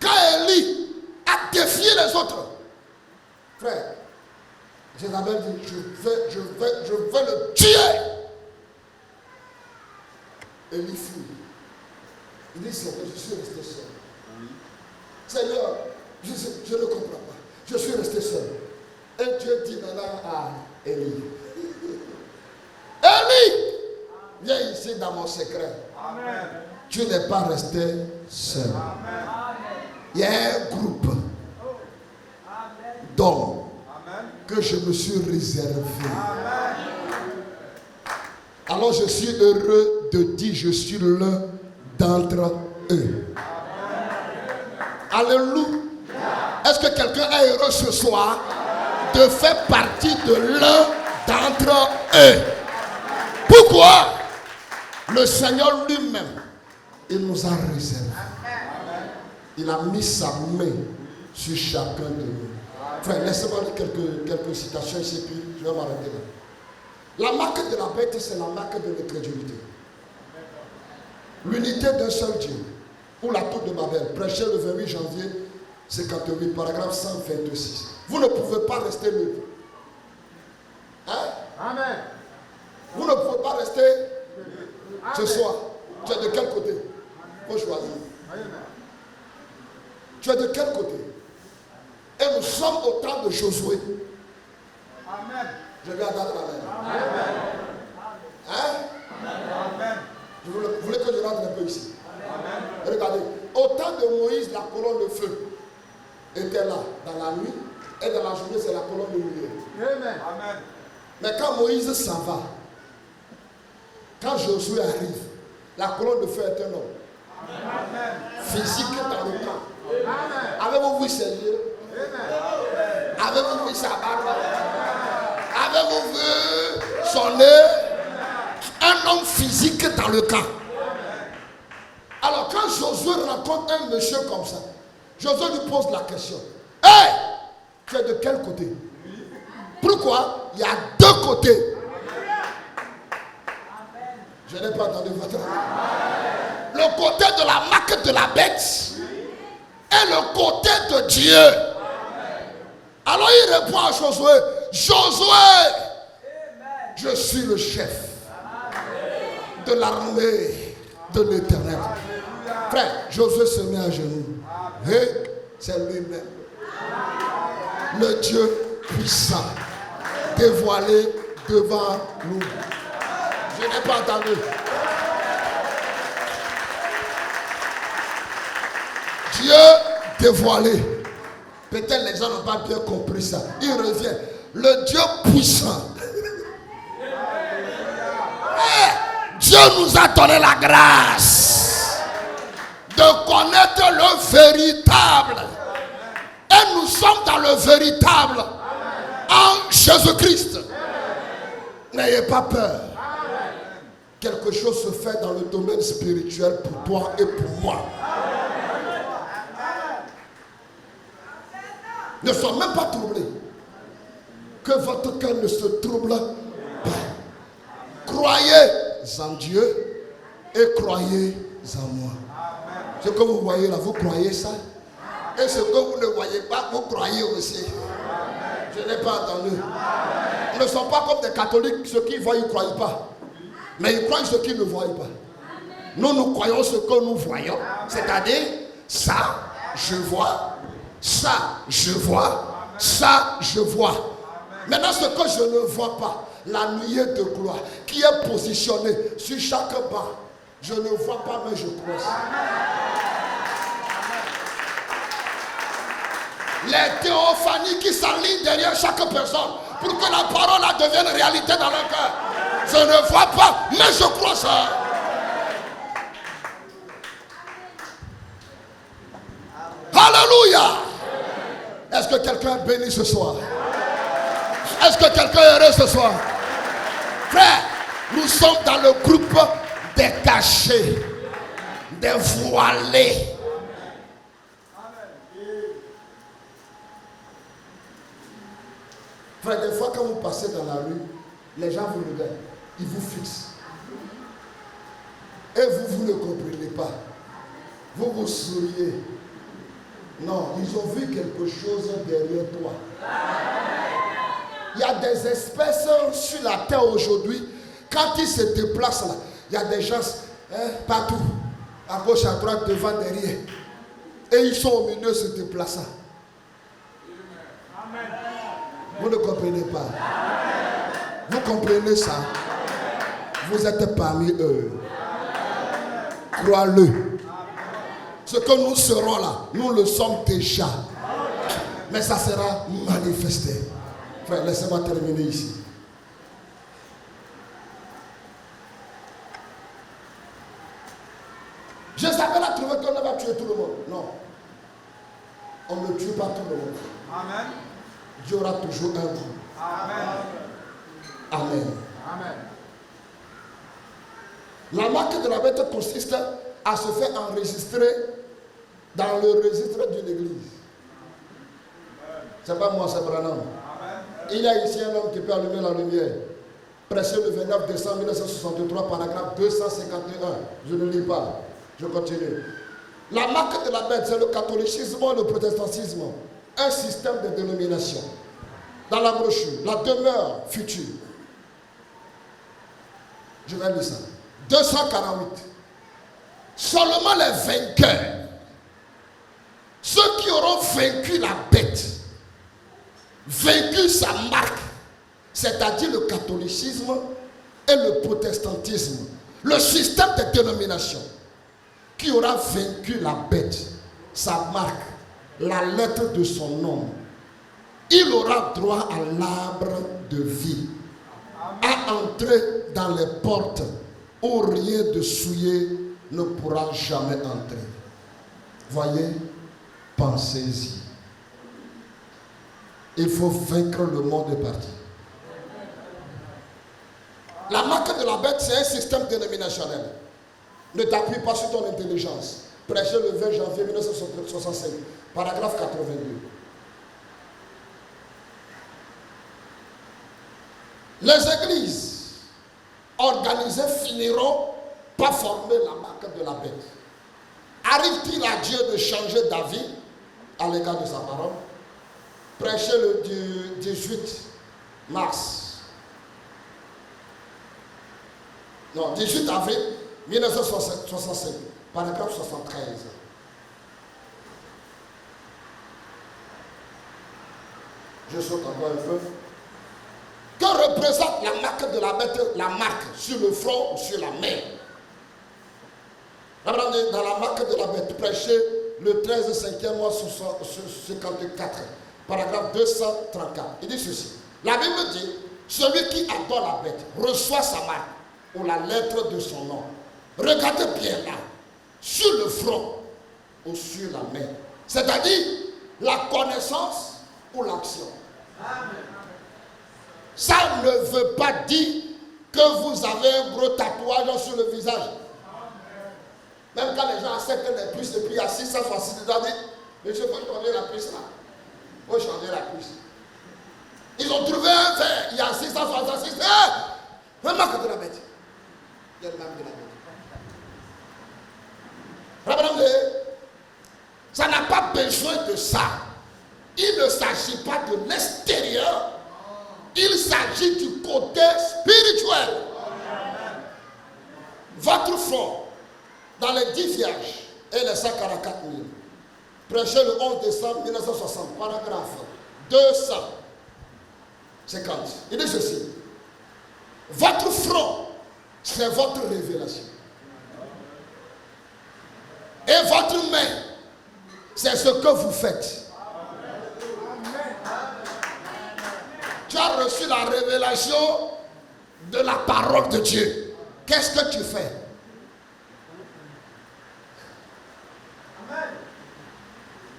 Quand Élie a défié les autres, frère, Jézabel dit, je vais le tuer. Élie fuit. Il dit, Seigneur, je suis resté seul. Seigneur, je ne comprends pas. Je suis resté seul. Et Dieu dit maintenant à Élie, Élie, viens ici dans mon secret. Amen. Tu n'es pas resté seul. Amen. Il y a un groupe d'hommes Amen. que je me suis réservé. Amen. Alors je suis heureux de dire je suis l'un d'entre eux. Alléluia. Est-ce que quelqu'un est heureux ce soir de faire partie de l'un d'entre eux? Pourquoi? Le Seigneur lui-même, il nous a réservé. Il a mis sa main sur chacun de nous. Frère, laissez-moi dire quelques citations ici, puis je vais m'arrêter là. La marque de la bête, c'est la marque de l'incrédulité. L'unité d'un seul Dieu, ou la tour de Babel, prêché le 28 janvier 58, paragraphe 126. Vous ne pouvez pas rester libre. Hein? Amen. Vous ne pouvez pas rester ce soir. Tu es de quel côté? Il faut choisir. Tu es de quel côté? Et nous sommes au temps de Josué. Amen. Je vais attendre la main. Amen. Hein? Amen. Vous voulez que je rentre un peu ici? Amen. Regardez, au temps de Moïse, la colonne de feu était là dans la nuit, et dans la journée, c'est la colonne de lumière. Amen. Mais quand Moïse s'en va, quand Josué arrive, la colonne de feu est un homme. Amen. Physique dans le camp. Amen. Avez-vous vu ses yeux? Avez-vous vu sa barbe? Avez-vous vu son nez? Un homme physique dans le camp. Alors quand Josué rencontre un monsieur comme ça, Josué lui pose la question. Hey! Tu es de quel côté? Pourquoi? Il y a deux côtés. Je n'ai pas entendu votre. Le côté de la marque de la bête et le côté de Dieu. Alors il répond à Josué, Josué, je suis le chef de l'armée de l'Éternel. Frère, Josué se met à genoux. Et c'est lui-même. Le Dieu puissant dévoilé devant nous. Je n'ai pas entendu. Dieu dévoilé. Peut-être les gens n'ont pas bien compris ça. Il revient. Le Dieu puissant. Dieu nous a donné la grâce de connaître le véritable. Et nous sommes dans le véritable en Jésus-Christ. N'ayez pas peur. Quelque chose se fait dans le domaine spirituel pour toi et pour moi. Ne sois même pas troublé. Que votre cœur ne se trouble pas. Croyez en Dieu et croyez en moi. Ce que vous voyez là, vous croyez ça? Et ce que vous ne voyez pas, vous croyez aussi. Je n'ai pas entendu. Nous ne sommes pas comme des catholiques, ceux qui voient, ils ne croient pas. Mais ils croient ce qu'ils ne voient pas. Nous, nous croyons ce que nous voyons. C'est-à-dire, ça, je vois. Ça, je vois. Ça, je vois. Maintenant, ce que je ne vois pas, la nuée de gloire qui est positionnée sur chaque banc, je ne vois pas, mais je crois. Les théophanies qui s'alignent derrière chaque personne pour que la parole là devienne réalité dans leur cœur. Je ne vois pas, mais je crois ça. Alléluia. Est-ce que quelqu'un est béni ce soir? Est-ce que quelqu'un est heureux ce soir? Frère, nous sommes dans le groupe des cachés, des voilés. Frère, des fois quand vous passez dans la rue, les gens vous regardent, ils vous fixent. Et vous ne comprenez pas. Vous vous souriez. Non, ils ont vu quelque chose derrière toi. Il y a des espèces sur la terre aujourd'hui. Quand ils se déplacent là, il y a des gens partout, à gauche, à droite, devant, derrière. Et ils sont au milieu se déplaçant. Vous ne comprenez pas. Vous comprenez ça. Vous êtes parmi eux. Crois-le. Ce que nous serons là, nous le sommes déjà. Mais ça sera manifesté. Frère, laissez-moi terminer ici. Jézabel a trouvé qu'on va tuer tout le monde. Non. On ne tue pas tout le monde. Amen. Dieu aura toujours un bout. Amen. Amen. Amen. La marque de la bête consiste à se faire enregistrer dans le registre d'une église. C'est pas moi, c'est Branham. Il y a ici un homme qui peut allumer la lumière. Prêché le 29 décembre 1963, paragraphe 251. Je ne lis pas. Je continue. La marque de la bête, c'est le catholicisme et le protestantisme. Un système de dénomination. Dans la brochure, la demeure future. Je vais lire ça. 248. Seulement les vainqueurs, ceux qui auront vaincu la bête, vaincu sa marque, c'est-à-dire le catholicisme et le protestantisme, le système de dénomination, qui aura vaincu la bête, sa marque, la lettre de son nom, il aura droit à l'arbre de vie, à entrer dans les portes où rien de souillé ne pourra jamais entrer. Voyez, pensez-y. Il faut vaincre le monde parti. La marque de la bête, c'est un système dénominationnel. Ne t'appuie pas sur ton intelligence. Prêché le 20 janvier 1965, paragraphe 82. Les églises organisées finiront par former la marque de la bête. Arrive-t-il à Dieu de changer d'avis à l'égard de sa parole? Prêché le 18 mars. Non, 18 avril 1965, paragraphe 73. Je saute encore un peu. Que représente la marque de la bête, la marque sur le front ou sur la main? Dans la marque de la bête, prêché le 13 5e mois 54, paragraphe 234. Il dit ceci. La Bible dit, celui qui adore la bête reçoit sa marque ou la lettre de son nom. Regardez bien là, sur le front ou sur la main. C'est-à-dire la connaissance ou l'action. Ça ne veut pas dire que vous avez un gros tatouage sur le visage. Même quand les gens acceptent les puces et puis il y a 600 fois 6, ils ont dit, monsieur, il faut changer la puce là. Il faut changer la puce. Ils ont trouvé un verre, il y a 600 fois 6. Vraiment que de la bête. Il y a le même de la bête. Ça n'a pas besoin de ça. Il ne s'agit pas de l'extérieur. Il s'agit du côté spirituel. Votre front, dans les 10 vierges et les 144 000, prêché le 11 décembre 1960, paragraphe 250. Il dit ceci. Votre front, c'est votre révélation. Et votre main, c'est ce que vous faites. Tu as reçu la révélation de la parole de Dieu. Qu'est-ce que tu fais?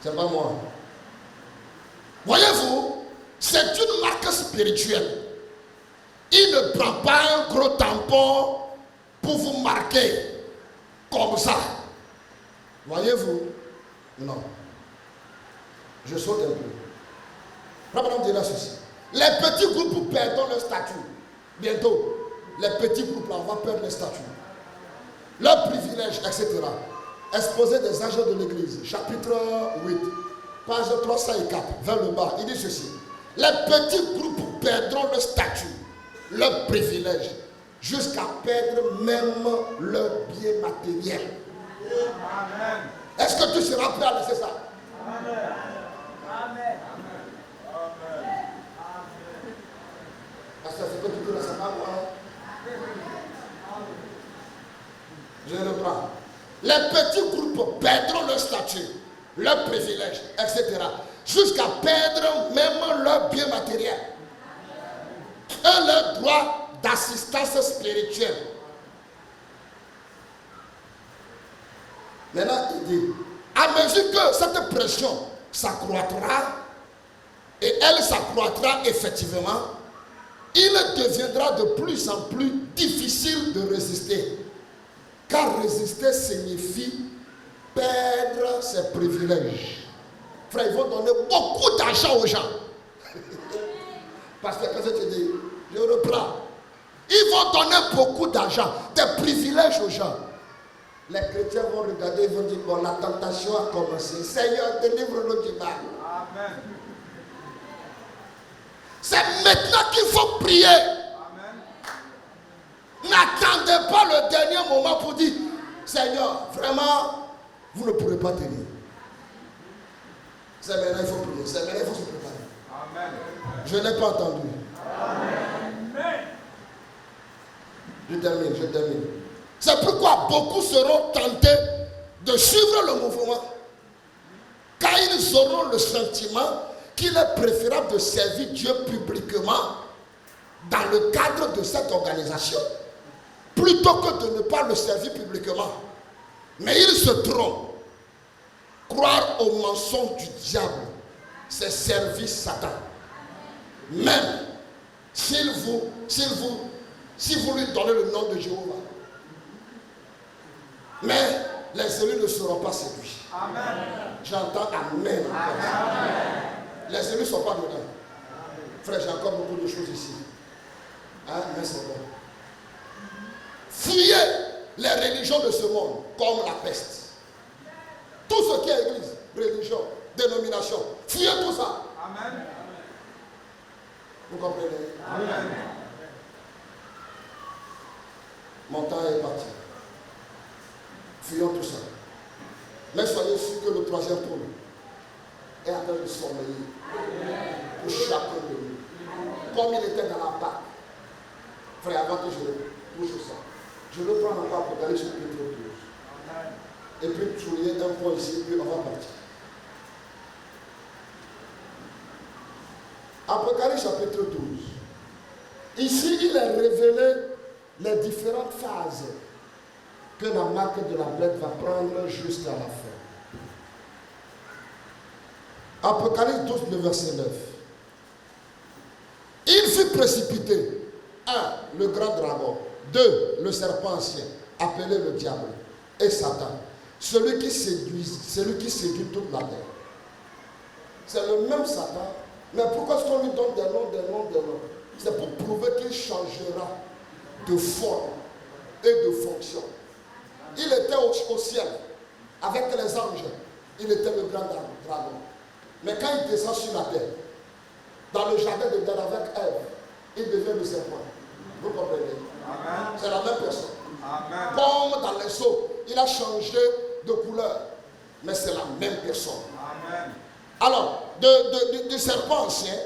C'est pas moi. Voyez-vous, c'est une marque spirituelle. Il ne prend pas un gros tampon pour vous marquer comme ça. Voyez-vous? Non. Je saute un peu. Abraham dira ceci. Les petits groupes perdront leur statut. Bientôt, les petits groupes là, on va perdre leur statut. Leurs privilèges, etc. Exposé des agents de l'église, chapitre 8, page 304, vers le bas. Il dit ceci. Les petits groupes perdront leur statut, leurs privilèges, jusqu'à perdre même leur bien matériel. Amen. Est-ce que tu seras prêt à laisser ça? Amen. Amen. Parce que c'est que tu ne sais pas moi. Je reprends. Les petits groupes perdront leur statut, leurs privilèges, etc. Jusqu'à perdre même leur bien matériel et leur droit d'assistance spirituelle. Maintenant, il dit, à mesure que cette pression s'accroîtra, et elle s'accroîtra effectivement, il deviendra de plus en plus difficile de résister. Car résister signifie perdre ses privilèges. Frère, ils vont donner beaucoup d'argent aux gens. Parce que quand je te dis, je reprends. Ils vont donner beaucoup d'argent, des privilèges aux gens. Les chrétiens vont regarder, ils vont dire, bon, la tentation a commencé. Seigneur, délivre-nous du mal. Amen. C'est maintenant qu'il faut prier. N'attendez pas le dernier moment pour dire, Seigneur, vraiment, vous ne pourrez pas tenir. C'est maintenant il faut prier. C'est maintenant il faut se préparer. Amen. Je n'ai pas entendu. Amen. Je termine. C'est pourquoi beaucoup seront tentés de suivre le mouvement, car ils auront le sentiment qu'il est préférable de servir Dieu publiquement dans le cadre de cette organisation, plutôt que de ne pas le servir publiquement. Mais ils se trompent. Croire au mensonge du diable, c'est servir Satan. Même si vous lui donnez le nom de Jéhovah. Mais les élus ne seront pas séduits. Amen. J'entends Amen. Amen. Les élus ne sont pas dedans. Frère, j'ai encore beaucoup de choses ici. Hein? Mais c'est bon. Fuyez les religions de ce monde comme la peste. Tout ce qui est église, religion, dénomination, fuyez tout ça. Amen. Vous comprenez? Amen. Mon temps est parti. Fuyons tout ça. Mais soyez sûrs que le troisième tour est en train de sommeiller pour chacun de nous. Comme il était dans la barque. Frère, avant que je touche ça, je veux prendre encore pour aller sur Pétro 12. Et puis trouver un point ici, puis on va partir. Apocalypse chapitre 12. Ici, il est révélé les différentes phases que la marque de la bête va prendre jusqu'à la fin. Apocalypse 12, le verset 9. Il fut précipité. 1. Le grand dragon. 2. Le serpent ancien, appelé le diable, et Satan. Celui qui séduit toute la terre. C'est le même Satan. Mais pourquoi est-ce qu'on lui donne des noms? C'est pour prouver qu'il changera de forme et de fonction. Il était au ciel avec les anges. Il était le grand dragon. Mais quand il descend sur la terre, dans le jardin de Dieu avec Ève, il devient le serpent. Vous comprenez? Amen. C'est la même personne. Amen. Comme dans les seaux, il a changé de couleur, mais c'est la même personne. Amen. Alors, du serpent ancien,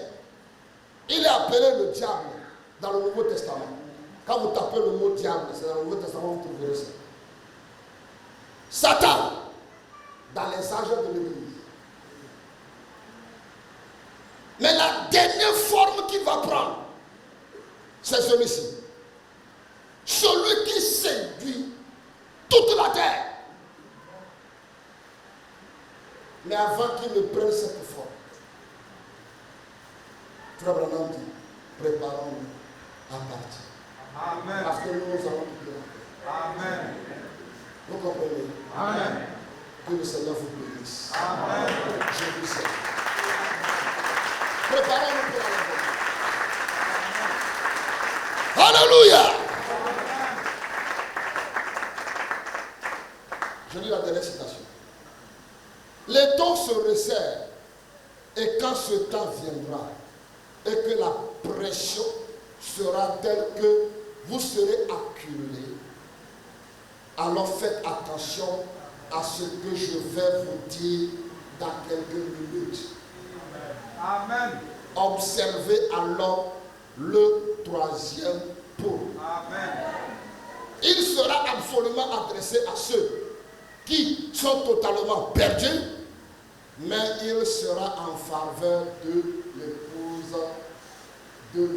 il est appelé le diable dans le Nouveau Testament. Quand vous tapez le mot diable, c'est dans le Nouveau Testament que vous trouverez ça. Satan, dans les âges de l'Église. Mais la dernière forme qu'il va prendre, c'est celui-ci. Celui qui séduit toute la terre. Mais avant qu'il ne prenne cette forme, Frère Branham dit, préparons-nous à partir. Amen. Parce que nous allons quitter la terre. Amen. Vous comprenez? Amen. Que le Seigneur vous bénisse. Amen. Je vous salue. Préparons-nous pour la réforme. Alléluia. Je lis la dernière citation. Les taux se resserrent et quand ce temps viendra et que la pression sera telle que vous serez acculés, alors faites attention à ce que je vais vous dire dans quelques minutes. Amen. Observez alors le troisième pôle. Amen. Il sera absolument adressé à ceux qui sont totalement perdus, mais il sera en faveur de l'épouse de